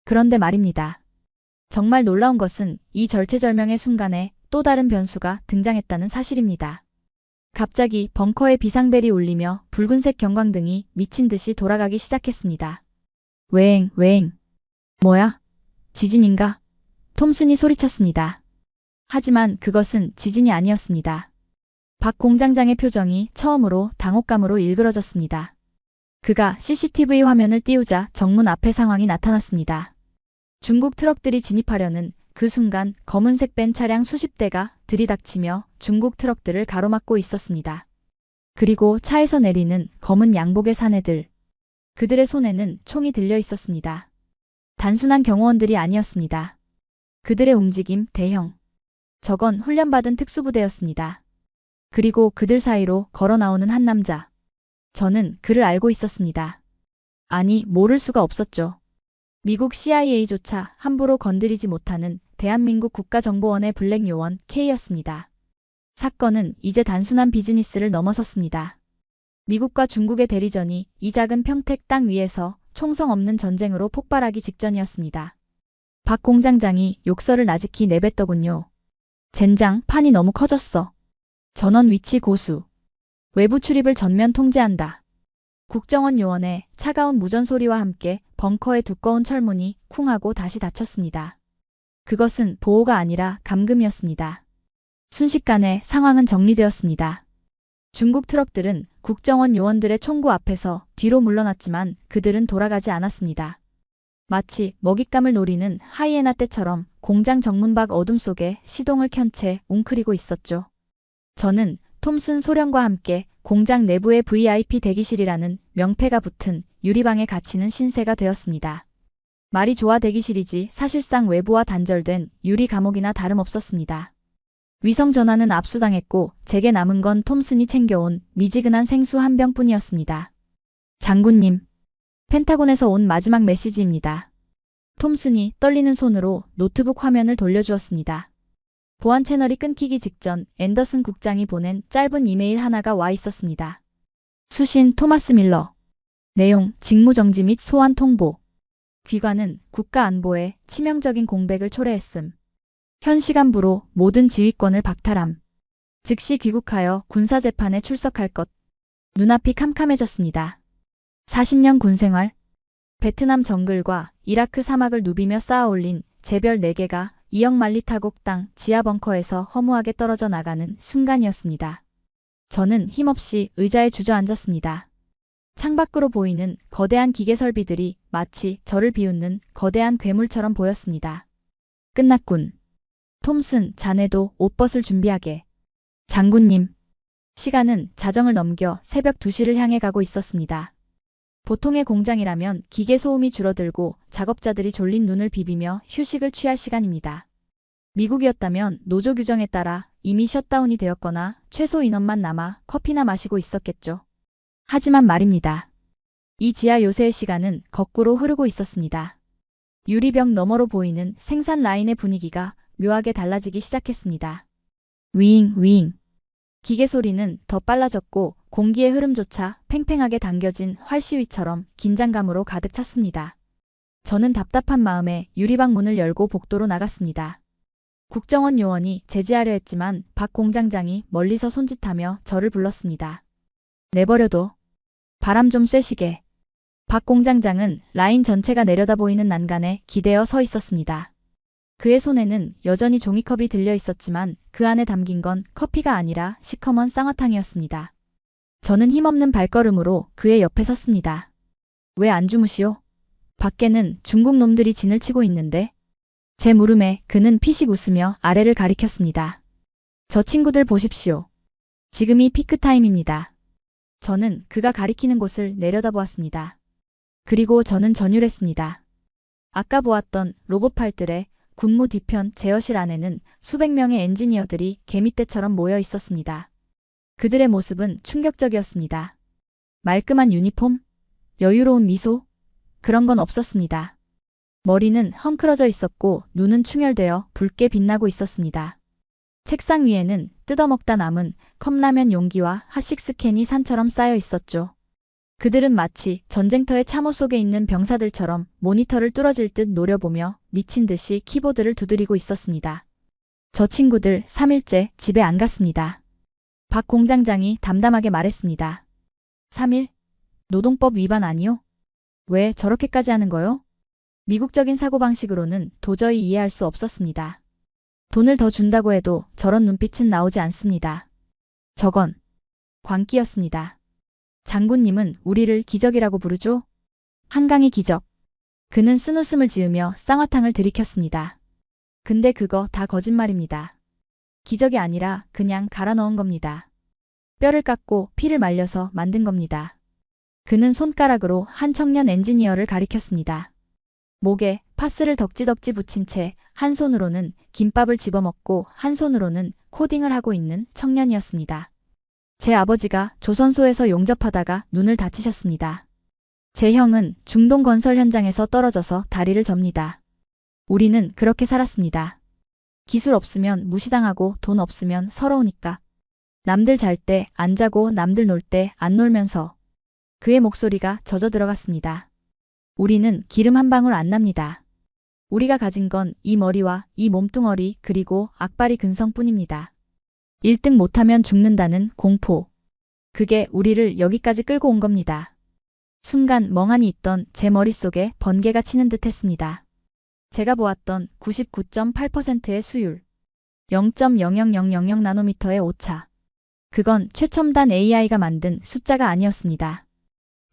그런데 말입니다. 정말 놀라운 것은 이 절체절명의 순간에 또 다른 변수가 등장했다는 사실입니다. 갑자기 벙커에 비상벨이 울리며 붉은색 경광등이 미친 듯이 돌아가기 시작했습니다. 웽, 웽. 뭐야? 지진인가? 톰슨이 소리쳤습니다. 하지만 그것은 지진이 아니었습니다. 박 공장장의 표정이 처음으로 당혹감으로 일그러졌습니다. 그가 CCTV 화면을 띄우자 정문 앞에 상황이 나타났습니다. 중국 트럭들이 진입하려는 그 순간 검은색 벤 차량 수십 대가 들이닥치며 중국 트럭들을 가로막고 있었습니다. 그리고 차에서 내리는 검은 양복의 사내들. 그들의 손에는 총이 들려 있었습니다. 단순한 경호원들이 아니었습니다. 그들의 움직임 대형. 저건 훈련받은 특수부대였습니다. 그리고 그들 사이로 걸어 나오는 한 남자. 저는 그를 알고 있었습니다. 아니, 모를 수가 없었죠. 미국 CIA조차 함부로 건드리지 못하는 대한민국 국가정보원의 블랙 요원 K였습니다. 사건은 이제 단순한 비즈니스를 넘어섰습니다. 미국과 중국의 대리전이 이 작은 평택 땅 위에서 총성 없는 전쟁으로 폭발하기 직전이었습니다. 박 공장장이 욕설을 나직히 내뱉더군요. 젠장, 판이 너무 커졌어. 전원 위치 고수. 외부 출입을 전면 통제한다. 국정원 요원의 차가운 무전 소리와 함께 벙커의 두꺼운 철문이 쿵 하고 다시 닫혔습니다. 그것은 보호가 아니라 감금이었습니다. 순식간에 상황은 정리되었습니다. 중국 트럭들은 국정원 요원들의 총구 앞에서 뒤로 물러났지만 그들은 돌아가지 않았습니다. 마치 먹잇감을 노리는 하이에나 떼처럼 공장 정문 밖 어둠 속에 시동을 켠 채 웅크리고 있었죠. 저는 톰슨 소령과 함께 공장 내부의 VIP 대기실이라는 명패가 붙은 유리방에 갇히는 신세가 되었습니다. 말이 좋아 대기실이지 사실상 외부와 단절된 유리 감옥이나 다름없었습니다. 위성 전화는 압수당했고 제게 남은 건 톰슨이 챙겨온 미지근한 생수 한 병뿐이었습니다. 장군님. 펜타곤에서 온 마지막 메시지입니다. 톰슨이 떨리는 손으로 노트북 화면을 돌려주었습니다. 보안 채널이 끊기기 직전 앤더슨 국장이 보낸 짧은 이메일 하나가 와 있었습니다. 수신 토마스 밀러. 내용 직무정지 및 소환 통보. 귀관은 국가안보에 치명적인 공백을 초래했음. 현 시간부로 모든 지휘권을 박탈함. 즉시 귀국하여 군사재판에 출석할 것. 눈앞이 캄캄해졌습니다. 40년 군생활. 베트남 정글과 이라크 사막을 누비며 쌓아올린 제별 4개가 2억 말리타국 땅 지하 벙커에서 허무하게 떨어져 나가는 순간이었습니다. 저는 힘없이 의자에 주저앉았습니다. 창밖으로 보이는 거대한 기계 설비들이 마치 저를 비웃는 거대한 괴물처럼 보였습니다. 끝났군. 톰슨, 자네도 옷 벗을 준비하게. 장군님. 시간은 자정을 넘겨 새벽 2시를 향해 가고 있었습니다. 보통의 공장이라면 기계 소음이 줄어들고 작업자들이 졸린 눈을 비비며 휴식을 취할 시간입니다. 미국이었다면 노조 규정에 따라 이미 셧다운이 되었거나 최소 인원만 남아 커피나 마시고 있었겠죠. 하지만 말입니다. 이 지하 요새의 시간은 거꾸로 흐르고 있었습니다. 유리벽 너머로 보이는 생산 라인의 분위기가 묘하게 달라지기 시작했습니다. 윙, 윙. 기계 소리는 더 빨라졌고 공기의 흐름조차 팽팽하게 당겨진 활시위처럼 긴장감으로 가득 찼습니다. 저는 답답한 마음에 유리방 문을 열고 복도로 나갔습니다. 국정원 요원이 제지하려 했지만 박 공장장이 멀리서 손짓하며 저를 불렀습니다. 내버려둬. 바람 좀 쐬시게. 박 공장장은 라인 전체가 내려다 보이는 난간에 기대어 서 있었습니다. 그의 손에는 여전히 종이컵이 들려 있었지만 그 안에 담긴 건 커피가 아니라 시커먼 쌍화탕이었습니다. 저는 힘없는 발걸음으로 그의 옆에 섰습니다. 왜 안 주무시오? 밖에는 중국 놈들이 진을 치고 있는데. 제 물음에 그는 피식 웃으며 아래를 가리켰습니다. 저 친구들 보십시오. 지금이 피크타임입니다. 저는 그가 가리키는 곳을 내려다보았습니다. 그리고 저는 전율했습니다. 아까 보았던 로봇팔들의 군무 뒤편 제어실 안에는 수백 명의 엔지니어들이 개미떼처럼 모여 있었습니다. 그들의 모습은 충격적이었습니다. 말끔한 유니폼? 여유로운 미소? 그런 건 없었습니다. 머리는 헝클어져 있었고 눈은 충혈되어 붉게 빛나고 있었습니다. 책상 위에는 뜯어먹다 남은 컵라면 용기와 핫식 스캔이 산처럼 쌓여 있었죠. 그들은 마치 전쟁터의 참호 속에 있는 병사들처럼 모니터를 뚫어질 듯 노려보며 미친 듯이 키보드를 두드리고 있었습니다. 저 친구들 3일째 집에 안 갔습니다. 박 공장장이 담담하게 말했습니다. 3일? 노동법 위반 아니요? 왜 저렇게까지 하는 거요? 미국적인 사고방식으로는 도저히 이해할 수 없었습니다. 돈을 더 준다고 해도 저런 눈빛은 나오지 않습니다. 저건 광기였습니다. 장군님은 우리를 기적이라고 부르죠? 한강의 기적. 그는 쓴웃음을 지으며 쌍화탕을 들이켰습니다. 근데 그거 다 거짓말입니다. 기적이 아니라 그냥 갈아 넣은 겁니다. 뼈를 깎고 피를 말려서 만든 겁니다. 그는 손가락으로 한 청년 엔지니어를 가리켰습니다. 목에 파스를 덕지덕지 붙인 채 한 손으로는 김밥을 집어먹고 한 손으로는 코딩을 하고 있는 청년이었습니다. 제 아버지가 조선소에서 용접하다가 눈을 다치셨습니다. 제 형은 중동 건설 현장에서 떨어져서 다리를 접니다. 우리는 그렇게 살았습니다. 기술 없으면 무시당하고 돈 없으면 서러우니까. 남들 잘 때 안 자고 남들 놀 때 안 놀면서. 그의 목소리가 젖어 들어갔습니다. 우리는 기름 한 방울 안 납니다. 우리가 가진 건 이 머리와 이 몸뚱어리 그리고 악바리 근성뿐입니다. 1등 못하면 죽는다는 공포. 그게 우리를 여기까지 끌고 온 겁니다. 순간 멍하니 있던 제 머릿속에 번개가 치는 듯 했습니다. 제가 보았던 99.8%의 수율. 0.00000 나노미터의 오차. 그건 최첨단 AI가 만든 숫자가 아니었습니다.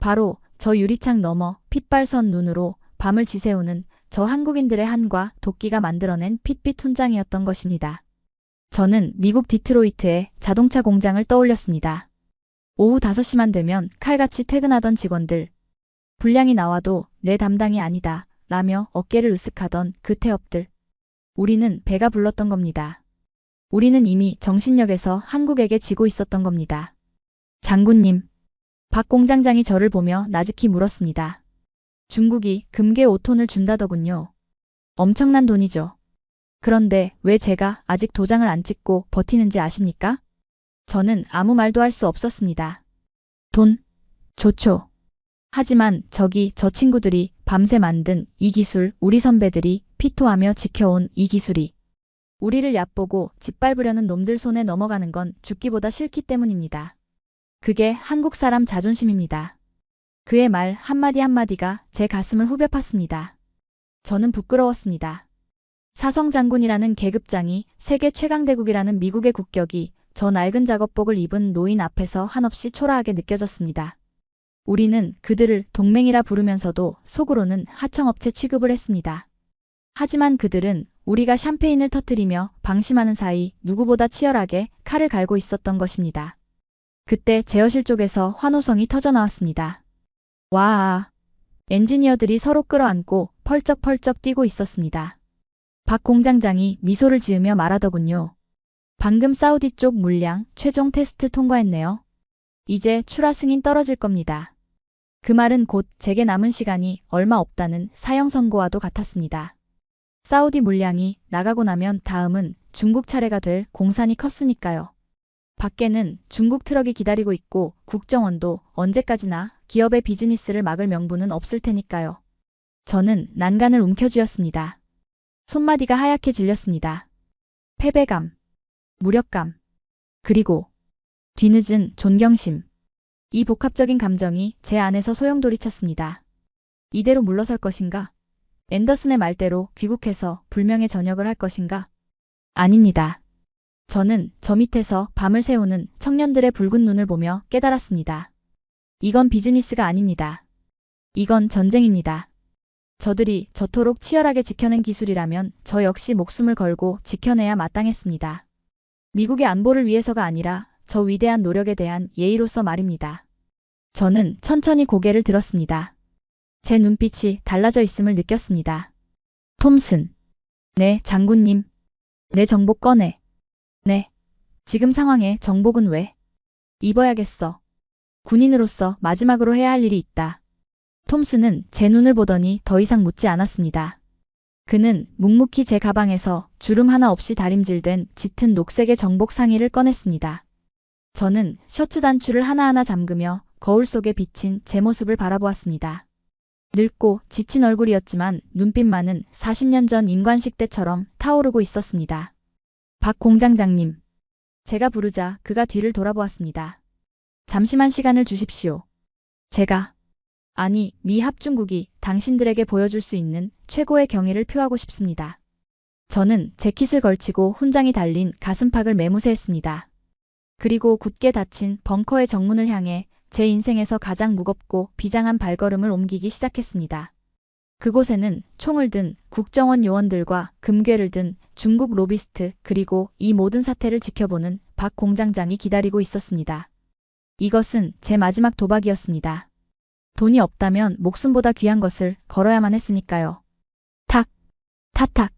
바로 저 유리창 너머 핏발선 눈으로 밤을 지새우는 저 한국인들의 한과 도끼가 만들어낸 핏빛 훈장이었던 것입니다. 저는 미국 디트로이트의 자동차 공장을 떠올렸습니다. 오후 5시만 되면 칼같이 퇴근하던 직원들. 분량이 나와도 내 담당이 아니다 라며 어깨를 으쓱하던 그 태업들. 우리는 배가 불렀던 겁니다. 우리는 이미 정신력에서 한국에게 지고 있었던 겁니다. 장군님. 박 공장장이 저를 보며 나직히 물었습니다. 중국이 금괴 5톤을 준다더군요. 엄청난 돈이죠. 그런데 왜 제가 아직 도장을 안 찍고 버티는지 아십니까? 저는 아무 말도 할 수 없었습니다. 돈? 좋죠. 하지만 저기 저 친구들이 밤새 만든 이 기술, 우리 선배들이 피토하며 지켜온 이 기술이 우리를 얕보고 짓밟으려는 놈들 손에 넘어가는 건 죽기보다 싫기 때문입니다. 그게 한국 사람 자존심입니다. 그의 말 한마디 한마디가 제 가슴을 후벼 팠습니다. 저는 부끄러웠습니다. 사성장군이라는 계급장이 세계 최강대국이라는 미국의 국격이 저 낡은 작업복을 입은 노인 앞에서 한없이 초라하게 느껴졌습니다. 우리는 그들을 동맹이라 부르면서도 속으로는 하청업체 취급을 했습니다. 하지만 그들은 우리가 샴페인을 터뜨리며 방심하는 사이 누구보다 치열하게 칼을 갈고 있었던 것입니다. 그때 제어실 쪽에서 환호성이 터져나왔습니다. 와, 엔지니어들이 서로 끌어안고 펄쩍펄쩍 뛰고 있었습니다. 박 공장장이 미소를 지으며 말하더군요. 방금 사우디 쪽 물량 최종 테스트 통과했네요. 이제 출하 승인 떨어질 겁니다. 그 말은 곧 제게 남은 시간이 얼마 없다는 사형 선고와도 같았습니다. 사우디 물량이 나가고 나면 다음은 중국 차례가 될 공산이 컸으니까요. 밖에는 중국 트럭이 기다리고 있고 국정원도 언제까지나 기업의 비즈니스를 막을 명분은 없을 테니까요. 저는 난간을 움켜쥐었습니다. 손마디가 하얗게 질렸습니다. 패배감, 무력감, 그리고 뒤늦은 존경심. 이 복합적인 감정이 제 안에서 소용돌이쳤습니다. 이대로 물러설 것인가? 앤더슨의 말대로 귀국해서 불명예 전역을 할 것인가? 아닙니다. 저는 저 밑에서 밤을 새우는 청년들의 붉은 눈을 보며 깨달았습니다. 이건 비즈니스가 아닙니다. 이건 전쟁입니다. 저들이 저토록 치열하게 지켜낸 기술이라면 저 역시 목숨을 걸고 지켜내야 마땅했습니다. 미국의 안보를 위해서가 아니라 저 위대한 노력에 대한 예의로서 말입니다. 저는 천천히 고개를 들었습니다. 제 눈빛이 달라져 있음을 느꼈습니다. 톰슨. 네, 장군님. 내 정복 꺼내. 네. 지금 상황에 정복은 왜? 입어야겠어. 군인으로서 마지막으로 해야 할 일이 있다. 톰슨은 제 눈을 보더니 더 이상 묻지 않았습니다. 그는 묵묵히 제 가방에서 주름 하나 없이 다림질된 짙은 녹색의 정복 상의를 꺼냈습니다. 저는 셔츠 단추를 하나하나 잠그며 거울 속에 비친 제 모습을 바라보았습니다. 늙고 지친 얼굴이었지만 눈빛만은 40년 전 임관식 때처럼 타오르고 있었습니다. 박 공장장님. 제가 부르자 그가 뒤를 돌아보았습니다. 잠시만 시간을 주십시오. 제가, 아니, 미 합중국이 당신들에게 보여줄 수 있는 최고의 경의를 표하고 싶습니다. 저는 재킷을 걸치고 훈장이 달린 가슴팍을 매무새했습니다. 그리고 굳게 닫힌 벙커의 정문을 향해 제 인생에서 가장 무겁고 비장한 발걸음을 옮기기 시작했습니다. 그곳에는 총을 든 국정원 요원들과 금괴를 든 중국 로비스트 그리고 이 모든 사태를 지켜보는 박 공장장이 기다리고 있었습니다. 이것은 제 마지막 도박이었습니다. 돈이 없다면 목숨보다 귀한 것을 걸어야만 했으니까요. 탁! 타탁!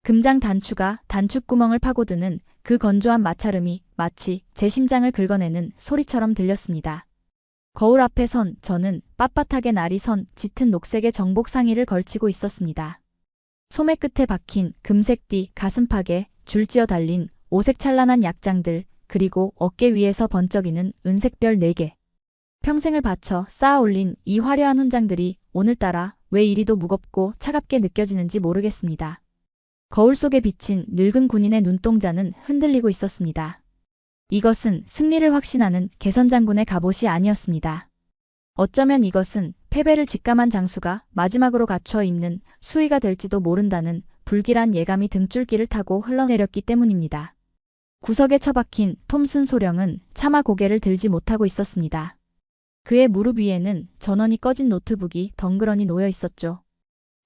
금장 단추가 단추구멍을 파고드는 그 건조한 마찰음이 마치 제 심장을 긁어내는 소리처럼 들렸습니다. 거울 앞에 선 저는 빳빳하게 날이 선 짙은 녹색의 정복 상의를 걸치고 있었습니다. 소매 끝에 박힌 금색띠 가슴팍에 줄지어 달린 오색 찬란한 약장들 그리고 어깨 위에서 번쩍이는 은색별 4개. 평생을 바쳐 쌓아 올린 이 화려한 훈장들이 오늘따라 왜 이리도 무겁고 차갑게 느껴지는지 모르겠습니다. 거울 속에 비친 늙은 군인의 눈동자는 흔들리고 있었습니다. 이것은 승리를 확신하는 개선장군의 갑옷이 아니었습니다. 어쩌면 이것은 패배를 직감한 장수가 마지막으로 갖춰 입는 수의가 될지도 모른다는 불길한 예감이 등줄기를 타고 흘러내렸기 때문입니다. 구석에 처박힌 톰슨 소령은 차마 고개를 들지 못하고 있었습니다. 그의 무릎 위에는 전원이 꺼진 노트북이 덩그러니 놓여 있었죠.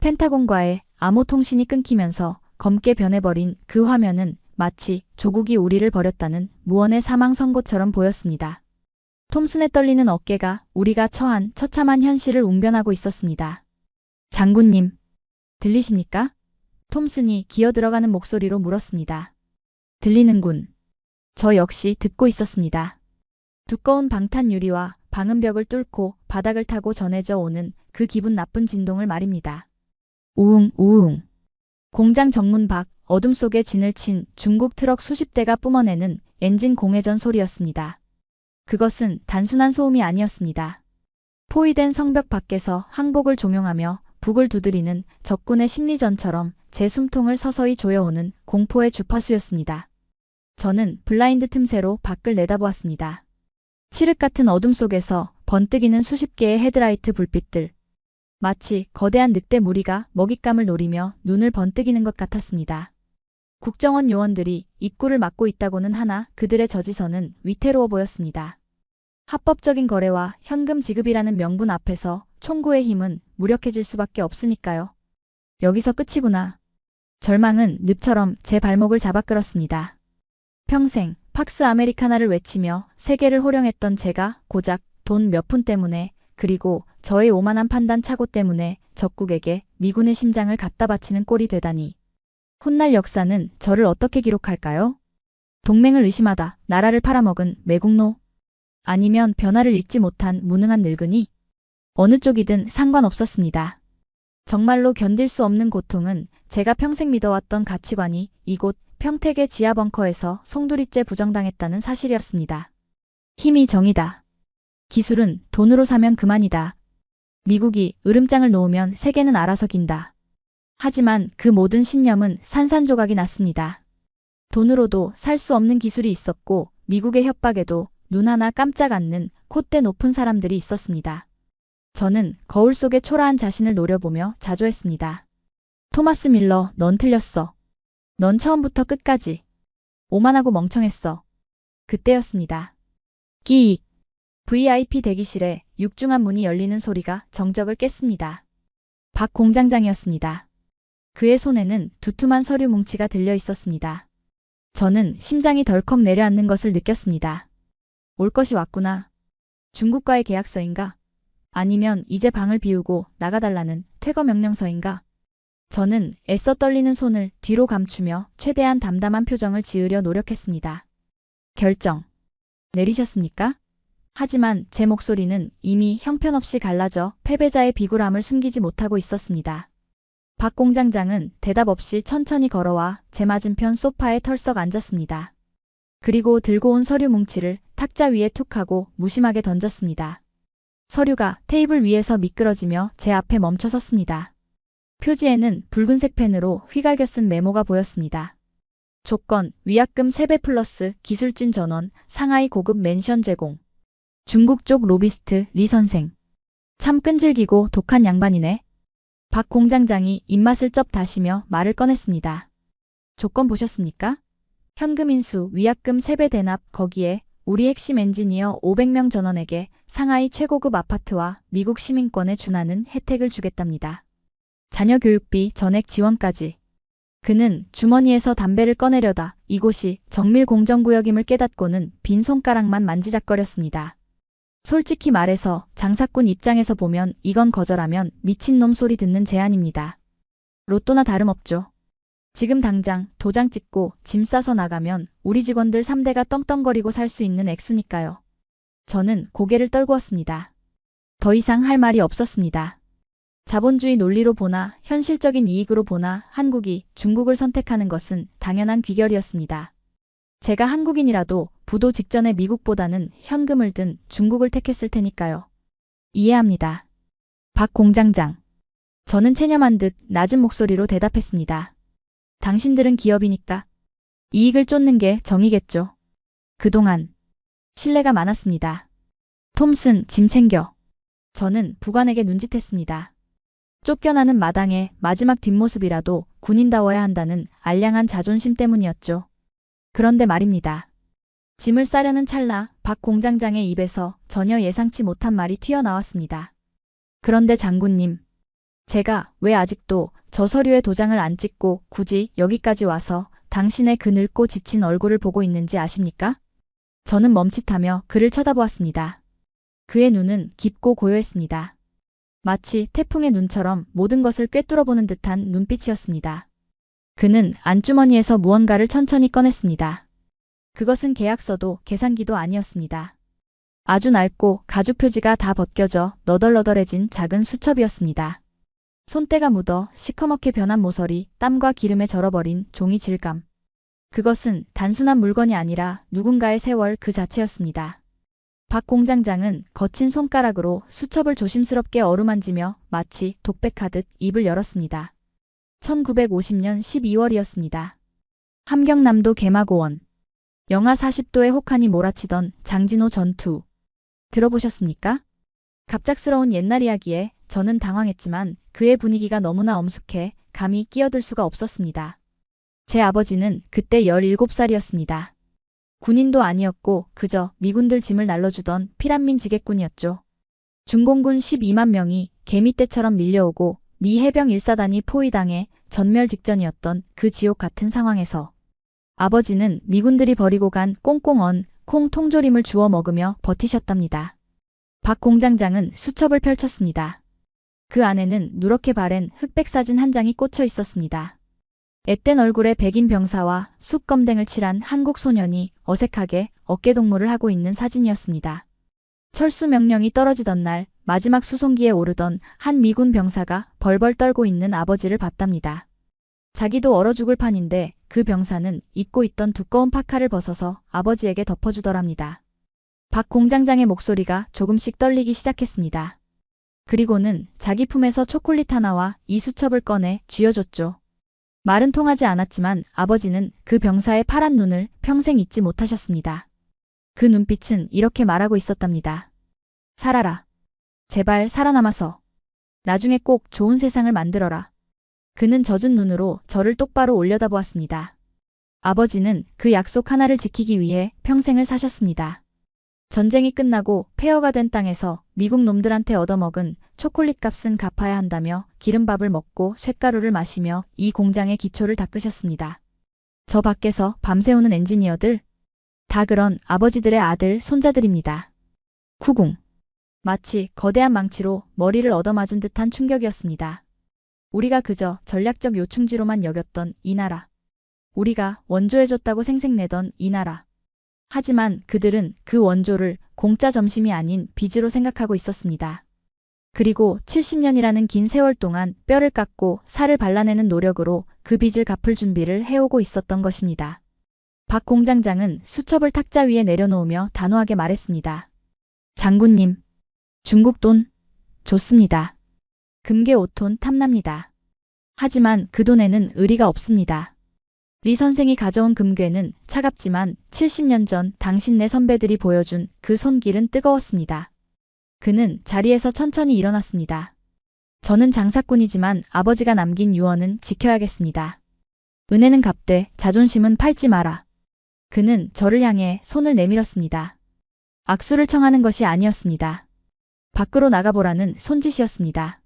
펜타곤과의 암호 통신이 끊기면서 검게 변해버린 그 화면은 마치 조국이 우리를 버렸다는 무언의 사망 선고처럼 보였습니다. 톰슨의 떨리는 어깨가 우리가 처한 처참한 현실을 웅변하고 있었습니다. 장군님, 들리십니까? 톰슨이 기어들어가는 목소리로 물었습니다. 들리는군. 저 역시 듣고 있었습니다. 두꺼운 방탄 유리와 방음벽을 뚫고 바닥을 타고 전해져 오는 그 기분 나쁜 진동을 말입니다. 우웅 우웅. 공장 정문 밖 어둠 속에 진을 친 중국 트럭 수십 대가 뿜어내는 엔진 공회전 소리였습니다. 그것은 단순한 소음이 아니었습니다. 포위된 성벽 밖에서 항복을 종용하며 북을 두드리는 적군의 심리전처럼 제 숨통을 서서히 조여오는 공포의 주파수였습니다. 저는 블라인드 틈새로 밖을 내다보았습니다. 칠흑 같은 어둠 속에서 번뜩이는 수십 개의 헤드라이트 불빛들. 마치 거대한 늑대 무리가 먹잇감을 노리며 눈을 번뜩이는 것 같았습니다. 국정원 요원들이 입구를 막고 있다고는 하나 그들의 저지선은 위태로워 보였습니다. 합법적인 거래와 현금 지급이라는 명분 앞에서 총구의 힘은 무력해질 수밖에 없으니까요. 여기서 끝이구나. 절망은 늪처럼 제 발목을 잡아 끌었습니다. 평생 팍스 아메리카나를 외치며 세계를 호령했던 제가 고작 돈 몇 푼 때문에 그리고 저의 오만한 판단 착오 때문에 적국에게 미군의 심장을 갖다 바치는 꼴이 되다니. 훗날 역사는 저를 어떻게 기록할까요? 동맹을 의심하다 나라를 팔아먹은 매국노? 아니면 변화를 읽지 못한 무능한 늙은이? 어느 쪽이든 상관없었습니다. 정말로 견딜 수 없는 고통은 제가 평생 믿어왔던 가치관이 이곳 평택의 지하 벙커에서 송두리째 부정당했다는 사실이었습니다. 힘이 정이다. 기술은 돈으로 사면 그만이다. 미국이 으름장을 놓으면 세계는 알아서 긴다. 하지만 그 모든 신념은 산산조각이 났습니다. 돈으로도 살 수 없는 기술이 있었고 미국의 협박에도 눈 하나 깜짝 않는 콧대 높은 사람들이 있었습니다. 저는 거울 속의 초라한 자신을 노려보며 자조했습니다. 토마스 밀러, 넌 틀렸어. 넌 처음부터 끝까지 오만하고 멍청했어. 그때였습니다. 끼익. VIP 대기실에 육중한 문이 열리는 소리가 정적을 깼습니다. 박 공장장이었습니다. 그의 손에는 두툼한 서류 뭉치가 들려 있었습니다. 저는 심장이 덜컥 내려앉는 것을 느꼈습니다. 올 것이 왔구나. 중국과의 계약서인가? 아니면 이제 방을 비우고 나가달라는 퇴거 명령서인가? 저는 애써 떨리는 손을 뒤로 감추며 최대한 담담한 표정을 지으려 노력했습니다. 결정. 내리셨습니까? 하지만 제 목소리는 이미 형편없이 갈라져 패배자의 비굴함을 숨기지 못하고 있었습니다. 박 공장장은 대답 없이 천천히 걸어와 제 맞은편 소파에 털썩 앉았습니다. 그리고 들고 온 서류 뭉치를 탁자 위에 툭 하고 무심하게 던졌습니다. 서류가 테이블 위에서 미끄러지며 제 앞에 멈춰 섰습니다. 표지에는 붉은색 펜으로 휘갈겨 쓴 메모가 보였습니다. 조건, 위약금 3배 플러스 기술진 전원, 상하이 고급 맨션 제공. 중국 쪽 로비스트 리 선생. 참 끈질기고 독한 양반이네. 박 공장장이 입맛을 쩝 다시며 말을 꺼냈습니다. 조건 보셨습니까? 현금 인수, 위약금 3배 대납, 거기에 우리 핵심 엔지니어 500명 전원에게 상하이 최고급 아파트와 미국 시민권에 준하는 혜택을 주겠답니다. 자녀 교육비 전액 지원까지. 그는 주머니에서 담배를 꺼내려다 이곳이 정밀 공정구역임을 깨닫고는 빈 손가락만 만지작거렸습니다. 솔직히 말해서 장사꾼 입장에서 보면 이건 거절하면 미친놈 소리 듣는 제안입니다. 로또나 다름없죠. 지금 당장 도장 찍고 짐 싸서 나가면 우리 직원들 3대가 떵떵거리고 살 수 있는 액수니까요. 저는 고개를 떨구었습니다. 더 이상 할 말이 없었습니다. 자본주의 논리로 보나 현실적인 이익으로 보나 한국이 중국을 선택하는 것은 당연한 귀결이었습니다. 제가 한국인이라도 부도 직전에 미국보다는 현금을 든 중국을 택했을 테니까요. 이해합니다. 박 공장장. 저는 체념한 듯 낮은 목소리로 대답했습니다. 당신들은 기업이니까 이익을 쫓는 게 정이겠죠. 그동안 신뢰가 많았습니다. 톰슨, 짐 챙겨. 저는 부관에게 눈짓했습니다. 쫓겨나는 마당의 마지막 뒷모습이라도 군인다워야 한다는 알량한 자존심 때문이었죠. 그런데 말입니다. 짐을 싸려는 찰나 박 공장장의 입에서 전혀 예상치 못한 말이 튀어나왔습니다. 그런데 장군님, 제가 왜 아직도 저 서류에 도장을 안 찍고 굳이 여기까지 와서 당신의 그 늙고 지친 얼굴을 보고 있는지 아십니까? 저는 멈칫하며 그를 쳐다보았습니다. 그의 눈은 깊고 고요했습니다. 마치 태풍의 눈처럼 모든 것을 꿰뚫어보는 듯한 눈빛이었습니다. 그는 안주머니에서 무언가를 천천히 꺼냈습니다. 그것은 계약서도 계산기도 아니었습니다. 아주 낡고 가죽 표지가 다 벗겨져 너덜너덜해진 작은 수첩이었습니다. 손때가 묻어 시커멓게 변한 모서리, 땀과 기름에 절어버린 종이 질감. 그것은 단순한 물건이 아니라 누군가의 세월 그 자체였습니다. 박 공장장은 거친 손가락으로 수첩을 조심스럽게 어루만지며 마치 독백하듯 입을 열었습니다. 1950년 12월이었습니다. 함경남도 개마고원. 영하 40도의 혹한이 몰아치던 장진호 전투. 들어보셨습니까? 갑작스러운 옛날 이야기에 저는 당황했지만 그의 분위기가 너무나 엄숙해 감히 끼어들 수가 없었습니다. 제 아버지는 그때 17살이었습니다. 군인도 아니었고 그저 미군들 짐을 날려주던 피란민 지객군이었죠. 중공군 12만 명이 개미떼처럼 밀려오고 미 해병 1사단이 포위당해 전멸 직전이었던 그 지옥 같은 상황에서 아버지는 미군들이 버리고 간 꽁꽁 언 콩 통조림을 주워 먹으며 버티셨답니다. 박 공장장은 수첩을 펼쳤습니다. 그 안에는 누렇게 바랜 흑백 사진 한 장이 꽂혀 있었습니다. 앳된 얼굴에 백인 병사와 쑥검댕을 칠한 한국 소년이 어색하게 어깨동무를 하고 있는 사진이었습니다. 철수 명령이 떨어지던 날 마지막 수송기에 오르던 한 미군 병사가 벌벌 떨고 있는 아버지를 봤답니다. 자기도 얼어 죽을 판인데 그 병사는 입고 있던 두꺼운 파카를 벗어서 아버지에게 덮어주더랍니다. 박 공장장의 목소리가 조금씩 떨리기 시작했습니다. 그리고는 자기 품에서 초콜릿 하나와 이 수첩을 꺼내 쥐어줬죠. 말은 통하지 않았지만 아버지는 그 병사의 파란 눈을 평생 잊지 못하셨습니다. 그 눈빛은 이렇게 말하고 있었답니다. 살아라. 제발 살아남아서. 나중에 꼭 좋은 세상을 만들어라. 그는 젖은 눈으로 저를 똑바로 올려다보았습니다. 아버지는 그 약속 하나를 지키기 위해 평생을 사셨습니다. 전쟁이 끝나고 폐허가 된 땅에서 미국 놈들한테 얻어먹은 초콜릿 값은 갚아야 한다며 기름밥을 먹고 쇳가루를 마시며 이 공장의 기초를 닦으셨습니다. 저 밖에서 밤새우는 엔지니어들, 다 그런 아버지들의 아들, 손자들입니다. 쿠궁. 마치 거대한 망치로 머리를 얻어맞은 듯한 충격이었습니다. 우리가 그저 전략적 요충지로만 여겼던 이 나라. 우리가 원조해줬다고 생색내던 이 나라. 하지만 그들은 그 원조를 공짜 점심이 아닌 빚으로 생각하고 있었습니다. 그리고 70년이라는 긴 세월 동안 뼈를 깎고 살을 발라내는 노력으로 그 빚을 갚을 준비를 해오고 있었던 것입니다. 박 공장장은 수첩을 탁자 위에 내려놓으며 단호하게 말했습니다. 장군님, 중국 돈 좋습니다. 금괴 5톤 탐납니다. 하지만 그 돈에는 의리가 없습니다. 리 선생이 가져온 금괴는 차갑지만 70년 전 당신네 선배들이 보여준 그 손길은 뜨거웠습니다. 그는 자리에서 천천히 일어났습니다. 저는 장사꾼이지만 아버지가 남긴 유언은 지켜야겠습니다. 은혜는 갚되 자존심은 팔지 마라. 그는 저를 향해 손을 내밀었습니다. 악수를 청하는 것이 아니었습니다. 밖으로 나가보라는 손짓이었습니다.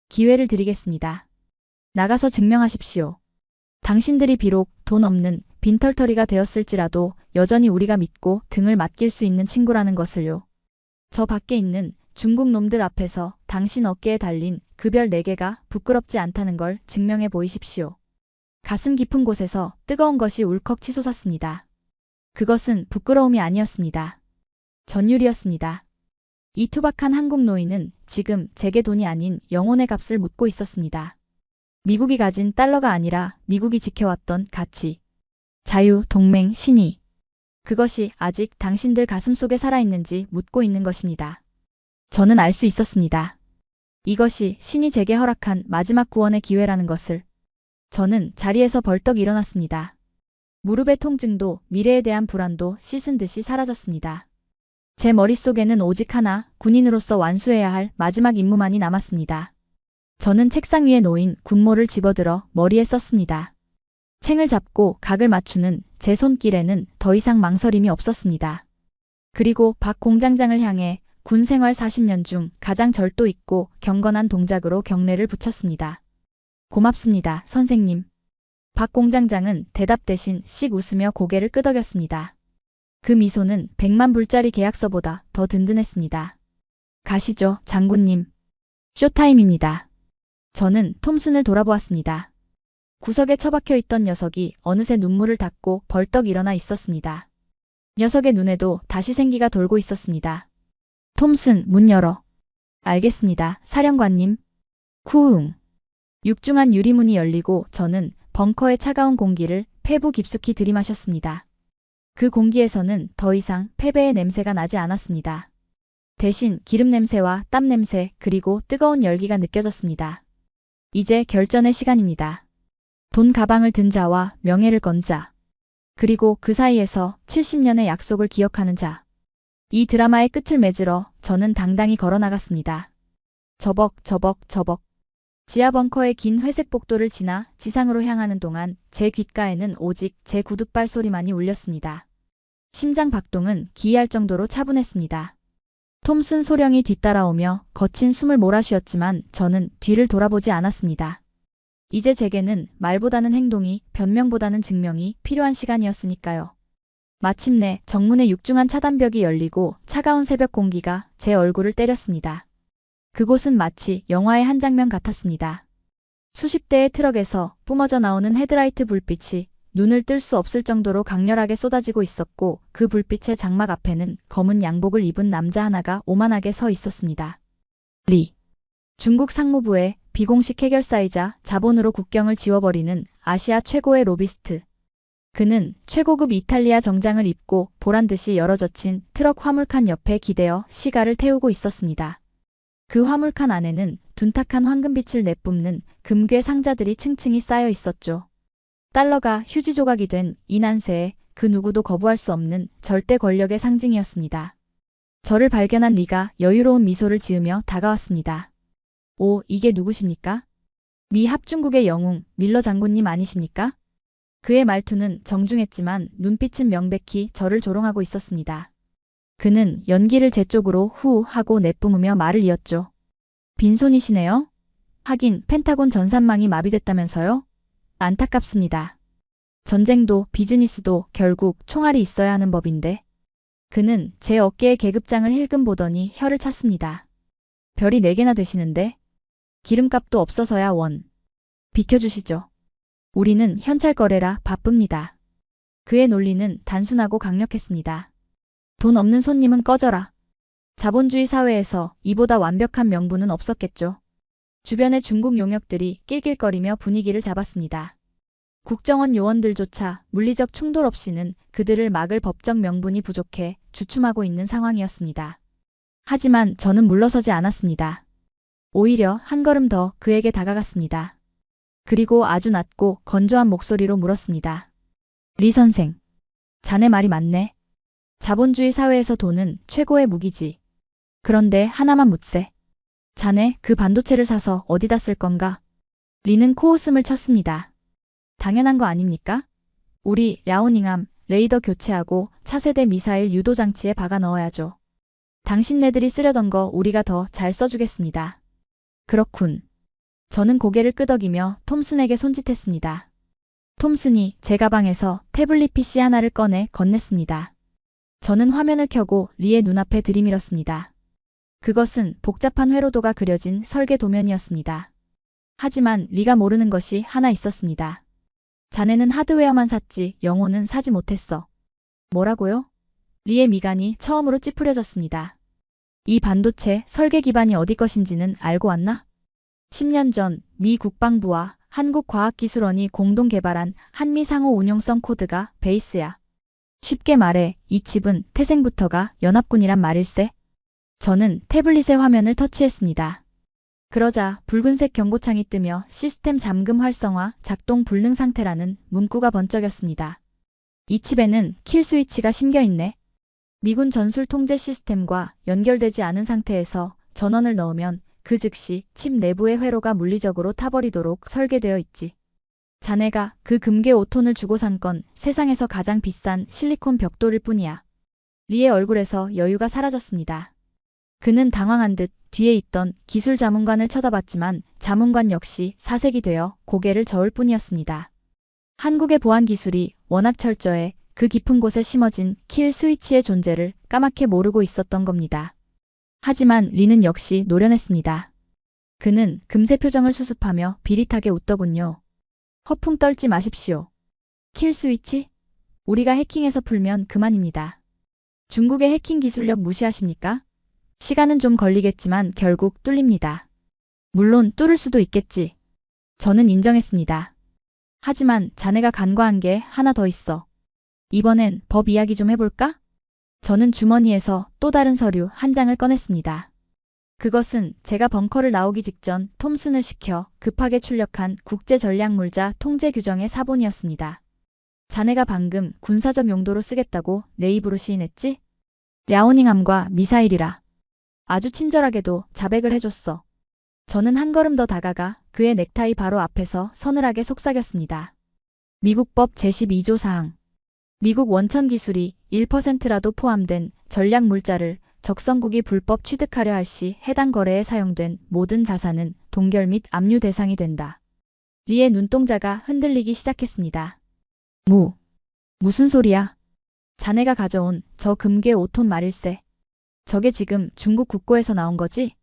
기회를 드리겠습니다. 나가서 증명하십시오. 당신들이 비록 돈 없는 빈털터리가 되었을지라도 여전히 우리가 믿고 등을 맡길 수 있는 친구라는 것을요. 저 밖에 있는 중국 놈들 앞에서 당신 어깨에 달린 그 별 4개가 부끄럽지 않다는 걸 증명해 보이십시오. 가슴 깊은 곳에서 뜨거운 것이 울컥 치솟았습니다. 그것은 부끄러움이 아니었습니다. 전율이었습니다. 이 투박한 한국 노인은 지금 제게 돈이 아닌 영혼의 값을 묻고 있었습니다. 미국이 가진 달러가 아니라 미국이 지켜왔던 가치, 자유, 동맹, 신의. 그것이 아직 당신들 가슴 속에 살아있는지 묻고 있는 것입니다. 저는 알 수 있었습니다. 이것이 신이 제게 허락한 마지막 구원의 기회라는 것을. 저는 자리에서 벌떡 일어났습니다. 무릎의 통증도 미래에 대한 불안도 씻은 듯이 사라졌습니다. 제 머릿속에는 오직 하나, 군인으로서 완수해야 할 마지막 임무만이 남았습니다. 저는 책상 위에 놓인 군모를 집어들어 머리에 썼습니다. 챙을 잡고 각을 맞추는 제 손길에는 더 이상 망설임이 없었습니다. 그리고 박 공장장을 향해 군 생활 40년 중 가장 절도 있고 경건한 동작으로 경례를 붙였습니다. 고맙습니다, 선생님. 박 공장장은 대답 대신 씩 웃으며 고개를 끄덕였습니다. 그 미소는 100만 불짜리 계약서보다 더 든든했습니다. 가시죠, 장군님. 쇼타임입니다. 저는 톰슨을 돌아보았습니다. 구석에 처박혀 있던 녀석이 어느새 눈물을 닦고 벌떡 일어나 있었습니다. 녀석의 눈에도 다시 생기가 돌고 있었습니다. 톰슨, 문 열어. 알겠습니다, 사령관님. 쿠웅. 육중한 유리문이 열리고 저는 벙커의 차가운 공기를 폐부 깊숙이 들이마셨습니다. 그 공기에서는 더 이상 패배의 냄새가 나지 않았습니다. 대신 기름 냄새와 땀 냄새 그리고 뜨거운 열기가 느껴졌습니다. 이제 결전의 시간입니다. 돈 가방을 든 자와 명예를 건 자. 그리고 그 사이에서 70년의 약속을 기억하는 자. 이 드라마의 끝을 맺으러 저는 당당히 걸어나갔습니다. 저벅. 지하 벙커의 긴 회색 복도를 지나 지상으로 향하는 동안 제 귓가에는 오직 제 구둣발 소리만이 울렸습니다. 심장 박동은 기이할 정도로 차분했습니다. 톰슨 소령이 뒤따라오며 거친 숨을 몰아쉬었지만 저는 뒤를 돌아보지 않았습니다. 이제 제게는 말보다는 행동이, 변명보다는 증명이 필요한 시간이었으니까요. 마침내 정문의 육중한 차단벽이 열리고 차가운 새벽 공기가 제 얼굴을 때렸습니다. 그곳은 마치 영화의 한 장면 같았습니다. 수십 대의 트럭에서 뿜어져 나오는 헤드라이트 불빛이 눈을 뜰 수 없을 정도로 강렬하게 쏟아지고 있었고 그 불빛의 장막 앞에는 검은 양복을 입은 남자 하나가 오만하게 서 있었습니다. 리. 중국 상무부의 비공식 해결사이자 자본으로 국경을 지워버리는 아시아 최고의 로비스트. 그는 최고급 이탈리아 정장을 입고 보란듯이 열어젖힌 트럭 화물칸 옆에 기대어 시가를 태우고 있었습니다. 그 화물칸 안에는 둔탁한 황금빛을 내뿜는 금괴 상자들이 층층이 쌓여 있었죠. 달러가 휴지 조각이 된 이 난세에 그 누구도 거부할 수 없는 절대 권력의 상징이었습니다. 저를 발견한 리가 여유로운 미소를 지으며 다가왔습니다. 오, 이게 누구십니까? 미 합중국의 영웅 밀러 장군님 아니십니까? 그의 말투는 정중했지만 눈빛은 명백히 저를 조롱하고 있었습니다. 그는 연기를 제 쪽으로 후 하고 내뿜으며 말을 이었죠. 빈손이시네요? 하긴 펜타곤 전산망이 마비됐다면서요? 안타깝습니다. 전쟁도 비즈니스도 결국 총알이 있어야 하는 법인데. 그는 제 어깨에 계급장을 힐끔 보더니 혀를 찼습니다. 별이 4개나 되시는데? 기름값도 없어서야 원. 비켜주시죠. 우리는 현찰 거래라 바쁩니다. 그의 논리는 단순하고 강력했습니다. 돈 없는 손님은 꺼져라. 자본주의 사회에서 이보다 완벽한 명분은 없었겠죠. 주변의 중국 용역들이 낄낄거리며 분위기를 잡았습니다. 국정원 요원들조차 물리적 충돌 없이는 그들을 막을 법적 명분이 부족해 주춤하고 있는 상황이었습니다. 하지만 저는 물러서지 않았습니다. 오히려 한 걸음 더 그에게 다가갔습니다. 그리고 아주 낮고 건조한 목소리로 물었습니다. 리 선생. 자네 말이 맞네. 자본주의 사회에서 돈은 최고의 무기지. 그런데 하나만 묻세. 자네 그 반도체를 사서 어디다 쓸 건가? 리는 코웃음을 쳤습니다. 당연한 거 아닙니까? 우리 랴오닝함 레이더 교체하고 차세대 미사일 유도 장치에 박아 넣어야죠. 당신네들이 쓰려던 거 우리가 더 잘 써주겠습니다. 그렇군. 저는 고개를 끄덕이며 톰슨에게 손짓했습니다. 톰슨이 제 가방에서 태블릿 PC 하나를 꺼내 건넸습니다. 저는 화면을 켜고 리의 눈앞에 들이밀었습니다. 그것은 복잡한 회로도가 그려진 설계 도면이었습니다. 하지만 리가 모르는 것이 하나 있었습니다. 자네는 하드웨어만 샀지 영혼은 사지 못했어. 뭐라고요? 리의 미간이 처음으로 찌푸려졌습니다. 이 반도체 설계 기반이 어디 것인지는 알고 왔나? 10년 전 미 국방부와 한국과학기술원이 공동 개발한 한미상호 운용성 코드가 베이스야. 쉽게 말해 이 칩은 태생부터가 연합군이란 말일세. 저는 태블릿의 화면을 터치했습니다. 그러자 붉은색 경고창이 뜨며 시스템 잠금 활성화 작동 불능 상태라는 문구가 번쩍였습니다. 이 칩에는 킬 스위치가 심겨있네. 미군 전술 통제 시스템과 연결되지 않은 상태에서 전원을 넣으면 그 즉시 칩 내부의 회로가 물리적으로 타버리도록 설계되어 있지. 자네가 그 금괴 5톤을 주고 산 건 세상에서 가장 비싼 실리콘 벽돌일 뿐이야. 리의 얼굴에서 여유가 사라졌습니다. 그는 당황한 듯 뒤에 있던 기술 자문관을 쳐다봤지만 자문관 역시 사색이 되어 고개를 저을 뿐이었습니다. 한국의 보안 기술이 워낙 철저해 그 깊은 곳에 심어진 킬 스위치의 존재를 까맣게 모르고 있었던 겁니다. 하지만 리는 역시 노련했습니다. 그는 금세 표정을 수습하며 비릿하게 웃더군요. 허풍 떨지 마십시오. 킬 스위치? 우리가 해킹해서 풀면 그만입니다. 중국의 해킹 기술력 무시하십니까? 시간은 좀 걸리겠지만 결국 뚫립니다. 물론 뚫을 수도 있겠지. 저는 인정했습니다. 하지만 자네가 간과한 게 하나 더 있어. 이번엔 법 이야기 좀 해볼까? 저는 주머니에서 또 다른 서류 한 장을 꺼냈습니다. 그것은 제가 벙커를 나오기 직전 톰슨을 시켜 급하게 출력한 국제전략물자 통제 규정의 사본이었습니다. 자네가 방금 군사적 용도로 쓰겠다고 내 입으로 시인했지? 랴오닝함과 미사일이라. 아주 친절하게도 자백을 해줬어. 저는 한 걸음 더 다가가 그의 넥타이 바로 앞에서 서늘하게 속삭였습니다. 미국법 제12조 사항. 미국 원천 기술이 1%라도 포함된 전략 물자를 적성국이 불법 취득하려 할 시 해당 거래에 사용된 모든 자산은 동결 및 압류 대상이 된다. 리의 눈동자가 흔들리기 시작했습니다. 무슨 소리야? 자네가 가져온 저 금괴 5톤 말일세. 저게 지금 중국 국고에서 나온 거지?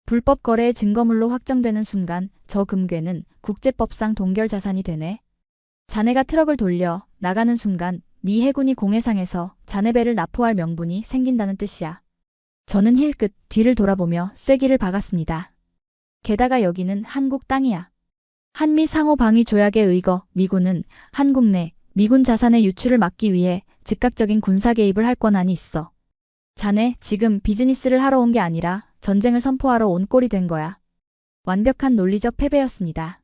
불법 거래의 증거물로 확정되는 순간 저 금괴는 국제법상 동결 자산이 되네. 자네가 트럭을 돌려 나가는 순간 미 해군이 공해상에서 자네 배를 납포할 명분이 생긴다는 뜻이야. 저는 힐끗 뒤를 돌아보며 쐐기를 박았습니다. 게다가 여기는 한국 땅이야. 한미 상호 방위 조약에 의거 미군은 한국 내 미군 자산의 유출을 막기 위해 즉각적인 군사 개입을 할 권한이 있어. 자네 지금 비즈니스를 하러 온 게 아니라 전쟁을 선포하러 온 꼴이 된 거야. 완벽한 논리적 패배였습니다.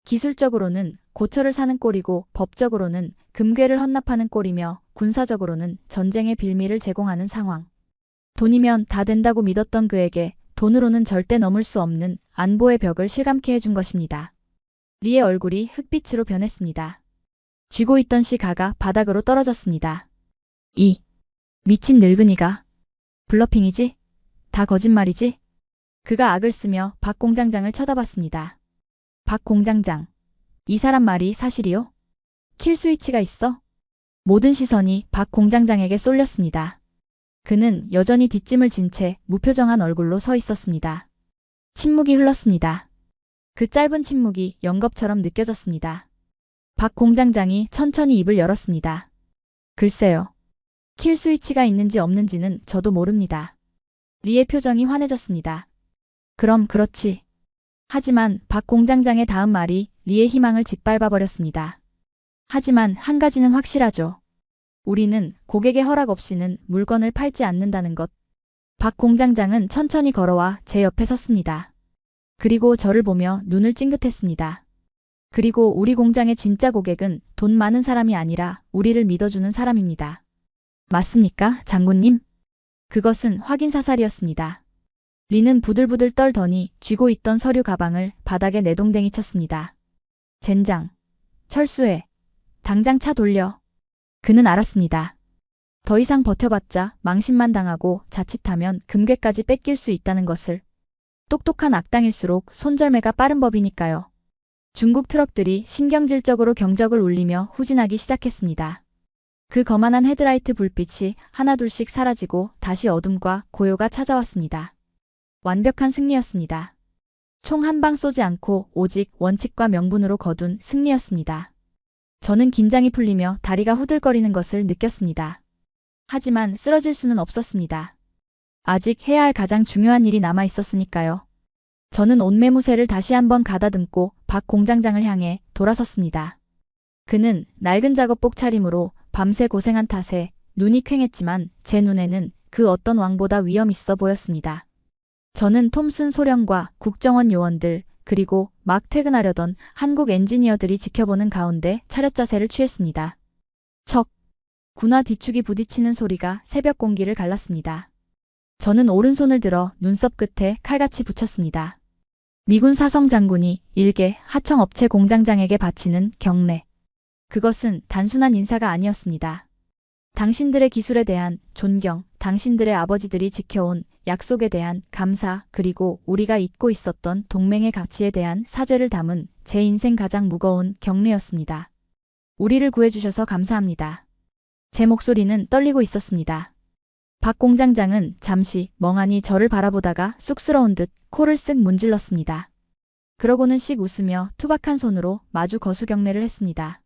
기술적으로는 고철을 사는 꼴이고 법적으로는 금괴를 헌납하는 꼴이며 군사적으로는 전쟁의 빌미를 제공하는 상황. 돈이면 다 된다고 믿었던 그에게 돈으로는 절대 넘을 수 없는 안보의 벽을 실감케 해준 것입니다. 리의 얼굴이 흑빛으로 변했습니다. 쥐고 있던 시가가 바닥으로 떨어졌습니다. 이 미친 늙은이가 블러핑이지? 다 거짓말이지? 그가 악을 쓰며 박 공장장을 쳐다봤습니다. 박 공장장. 이 사람 말이 사실이요? 킬 스위치가 있어? 모든 시선이 박 공장장에게 쏠렸습니다. 그는 여전히 뒷짐을 진 채 무표정한 얼굴로 서 있었습니다. 침묵이 흘렀습니다. 그 짧은 침묵이 영겁처럼 느껴졌습니다. 박 공장장이 천천히 입을 열었습니다. 글쎄요. 킬 스위치가 있는지 없는지는 저도 모릅니다. 리의 표정이 환해졌습니다. 그럼 그렇지. 하지만 박 공장장의 다음 말이 리의 희망을 짓밟아버렸습니다. 하지만 한 가지는 확실하죠. 우리는 고객의 허락 없이는 물건을 팔지 않는다는 것. 박 공장장은 천천히 걸어와 제 옆에 섰습니다. 그리고 저를 보며 눈을 찡긋했습니다. 그리고 우리 공장의 진짜 고객은 돈 많은 사람이 아니라 우리를 믿어주는 사람입니다. 맞습니까, 장군님? 그것은 확인 사살이었습니다. 리는 부들부들 떨더니 쥐고 있던 서류 가방을 바닥에 내동댕이 쳤습니다. 젠장. 철수해. 당장 차 돌려. 그는 알았습니다. 더 이상 버텨봤자 망신만 당하고 자칫하면 금괴까지 뺏길 수 있다는 것을. 똑똑한 악당일수록 손절매가 빠른 법이니까요. 중국 트럭들이 신경질적으로 경적을 울리며 후진하기 시작했습니다. 그 거만한 헤드라이트 불빛이 하나둘씩 사라지고 다시 어둠과 고요가 찾아왔습니다. 완벽한 승리였습니다. 총 한 방 쏘지 않고 오직 원칙과 명분으로 거둔 승리였습니다. 저는 긴장이 풀리며 다리가 후들거리는 것을 느꼈습니다. 하지만 쓰러질 수는 없었습니다. 아직 해야 할 가장 중요한 일이 남아 있었으니까요. 저는 옷매무새를 다시 한번 가다듬고 박 공장장을 향해 돌아섰습니다. 그는 낡은 작업복 차림으로 밤새 고생한 탓에 눈이 퀭했지만 제 눈에는 그 어떤 왕보다 위험 있어 보였습니다. 저는 톰슨 소령과 국정원 요원들 그리고 막 퇴근하려던 한국 엔지니어들이 지켜보는 가운데 차렷 자세를 취했습니다. 척! 군화 뒤축이 부딪히는 소리가 새벽 공기를 갈랐습니다. 저는 오른손을 들어 눈썹 끝에 칼같이 붙였습니다. 미군 사성 장군이 일개 하청업체 공장장에게 바치는 경례. 그것은 단순한 인사가 아니었습니다. 당신들의 기술에 대한 존경, 당신들의 아버지들이 지켜온 약속에 대한 감사, 그리고 우리가 잊고 있었던 동맹의 가치에 대한 사죄를 담은 제 인생 가장 무거운 경례였습니다. 우리를 구해주셔서 감사합니다. 제 목소리는 떨리고 있었습니다. 박 공장장은 잠시 멍하니 저를 바라보다가 쑥스러운 듯 코를 쓱 문질렀습니다. 그러고는 씩 웃으며 투박한 손으로 마주 거수 경례를 했습니다.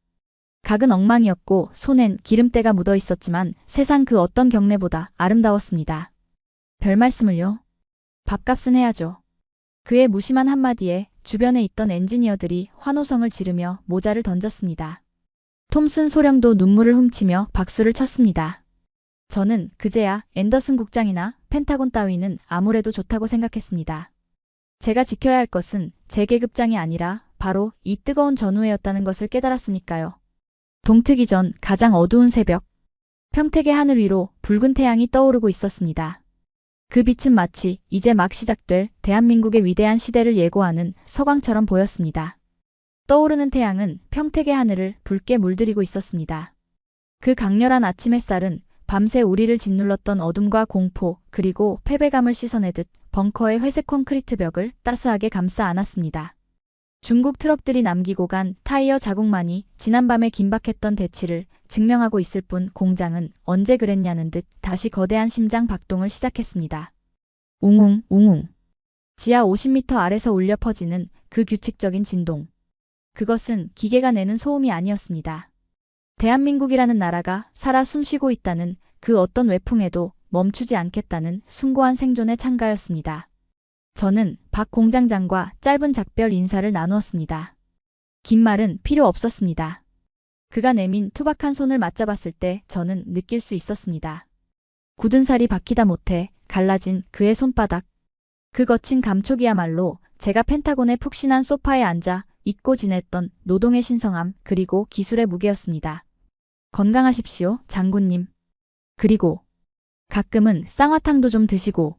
각은 엉망이었고 손엔 기름때가 묻어 있었지만 세상 그 어떤 경례보다 아름다웠습니다. 별 말씀을요. 밥값은 해야죠. 그의 무심한 한마디에 주변에 있던 엔지니어들이 환호성을 지르며 모자를 던졌습니다. 톰슨 소령도 눈물을 훔치며 박수를 쳤습니다. 저는 그제야 앤더슨 국장이나 펜타곤 따위는 아무래도 좋다고 생각했습니다. 제가 지켜야 할 것은 제 계급장이 아니라 바로 이 뜨거운 전우회였다는 것을 깨달았으니까요. 동트기 전 가장 어두운 새벽, 평택의 하늘 위로 붉은 태양이 떠오르고 있었습니다. 그 빛은 마치 이제 막 시작될 대한민국의 위대한 시대를 예고하는 서광처럼 보였습니다. 떠오르는 태양은 평택의 하늘을 붉게 물들이고 있었습니다. 그 강렬한 아침 햇살은 밤새 우리를 짓눌렀던 어둠과 공포 그리고 패배감을 씻어내듯 벙커의 회색 콘크리트 벽을 따스하게 감싸 안았습니다. 중국 트럭들이 남기고 간 타이어 자국만이 지난밤에 긴박했던 대치를 증명하고 있을 뿐 공장은 언제 그랬냐는 듯 다시 거대한 심장 박동을 시작했습니다. 웅웅 웅웅. 지하 50m 아래서 울려 퍼지는 그 규칙적인 진동. 그것은 기계가 내는 소음이 아니었습니다. 대한민국이라는 나라가 살아 숨쉬고 있다는 그 어떤 외풍에도 멈추지 않겠다는 숭고한 생존의 찬가였습니다. 저는 박 공장장과 짧은 작별 인사를 나누었습니다. 긴 말은 필요 없었습니다. 그가 내민 투박한 손을 맞잡았을 때 저는 느낄 수 있었습니다. 굳은 살이 박히다 못해 갈라진 그의 손바닥. 그 거친 감촉이야말로 제가 펜타곤의 푹신한 소파에 앉아 잊고 지냈던 노동의 신성함 그리고 기술의 무게였습니다. 건강하십시오, 장군님. 그리고 가끔은 쌍화탕도 좀 드시고.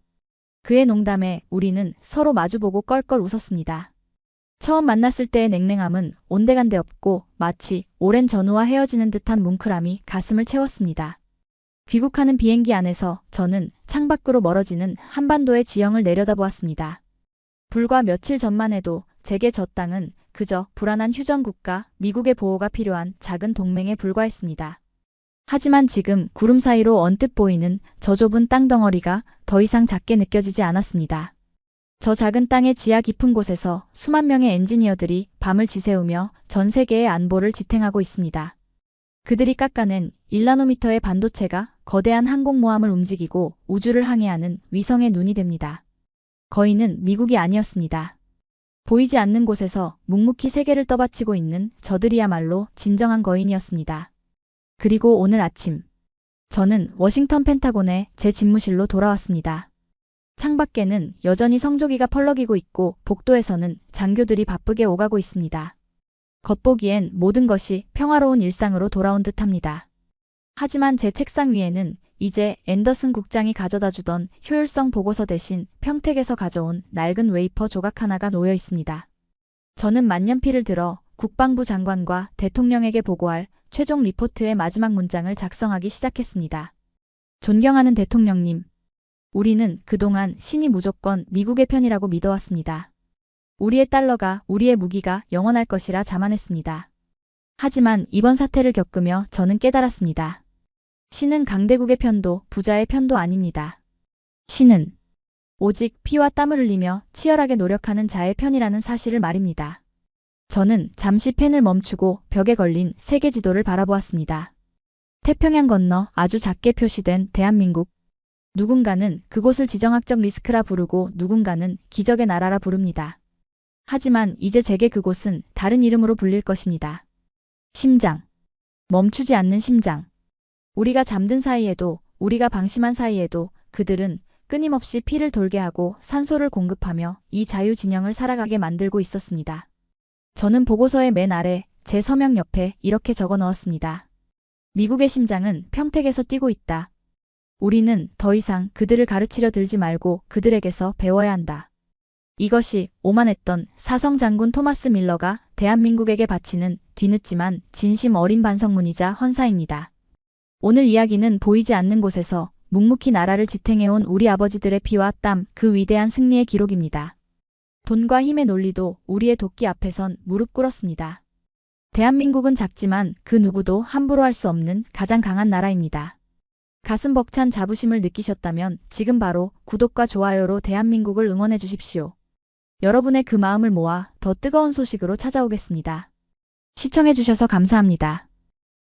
그의 농담에 우리는 서로 마주보고 껄껄 웃었습니다. 처음 만났을 때의 냉랭함은 온데간데 없고 마치 오랜 전우와 헤어지는 듯한 뭉클함이 가슴을 채웠습니다. 귀국하는 비행기 안에서 저는 창밖으로 멀어지는 한반도의 지형을 내려다보았습니다. 불과 며칠 전만 해도 제게 저 땅은 그저 불안한 휴전국가 미국의 보호가 필요한 작은 동맹에 불과했습니다. 하지만 지금 구름 사이로 언뜻 보이는 저 좁은 땅덩어리가 더 이상 작게 느껴지지 않았습니다. 저 작은 땅의 지하 깊은 곳에서 수만 명의 엔지니어들이 밤을 지새우며 전 세계의 안보를 지탱하고 있습니다. 그들이 깎아낸 1나노미터의 반도체가 거대한 항공모함을 움직이고 우주를 항해하는 위성의 눈이 됩니다. 거인은 미국이 아니었습니다. 보이지 않는 곳에서 묵묵히 세계를 떠받치고 있는 저들이야말로 진정한 거인이었습니다. 그리고 오늘 아침 저는 워싱턴 펜타곤의 제 집무실로 돌아왔습니다. 창밖에는 여전히 성조기가 펄럭이고 있고 복도에서는 장교들이 바쁘게 오가고 있습니다. 겉보기엔 모든 것이 평화로운 일상으로 돌아온 듯합니다. 하지만 제 책상 위에는 이제 앤더슨 국장이 가져다 주던 효율성 보고서 대신 평택에서 가져온 낡은 웨이퍼 조각 하나가 놓여 있습니다. 저는 만년필을 들어 국방부 장관과 대통령에게 보고할 최종 리포트의 마지막 문장을 작성하기 시작했습니다. 존경하는 대통령님, 우리는 그동안 신이 무조건 미국의 편이라고 믿어왔습니다. 우리의 달러가, 우리의 무기가 영원할 것이라 자만했습니다. 하지만 이번 사태를 겪으며 저는 깨달았습니다. 신은 강대국의 편도 부자의 편도 아닙니다. 신은 오직 피와 땀을 흘리며 치열하게 노력하는 자의 편이라는 사실을 말입니다. 저는 잠시 펜을 멈추고 벽에 걸린 세계 지도를 바라보았습니다. 태평양 건너 아주 작게 표시된 대한민국. 누군가는 그곳을 지정학적 리스크라 부르고 누군가는 기적의 나라라 부릅니다. 하지만 이제 제게 그곳은 다른 이름으로 불릴 것입니다. 심장. 멈추지 않는 심장. 우리가 잠든 사이에도, 우리가 방심한 사이에도 그들은 끊임없이 피를 돌게 하고 산소를 공급하며 이 자유진영을 살아가게 만들고 있었습니다. 저는 보고서의 맨 아래 제 서명 옆에 이렇게 적어 넣었습니다. 미국의 심장은 평택에서 뛰고 있다. 우리는 더 이상 그들을 가르치려 들지 말고 그들에게서 배워야 한다. 이것이 오만했던 사성 장군 토마스 밀러가 대한민국에게 바치는 뒤늦지만 진심 어린 반성문이자 헌사입니다. 오늘 이야기는 보이지 않는 곳에서 묵묵히 나라를 지탱해온 우리 아버지들의 피와 땀, 그 위대한 승리의 기록입니다. 돈과 힘의 논리도 우리의 도끼 앞에선 무릎 꿇었습니다. 대한민국은 작지만 그 누구도 함부로 할 수 없는 가장 강한 나라입니다. 가슴 벅찬 자부심을 느끼셨다면 지금 바로 구독과 좋아요로 대한민국을 응원해 주십시오. 여러분의 그 마음을 모아 더 뜨거운 소식으로 찾아오겠습니다. 시청해 주셔서 감사합니다.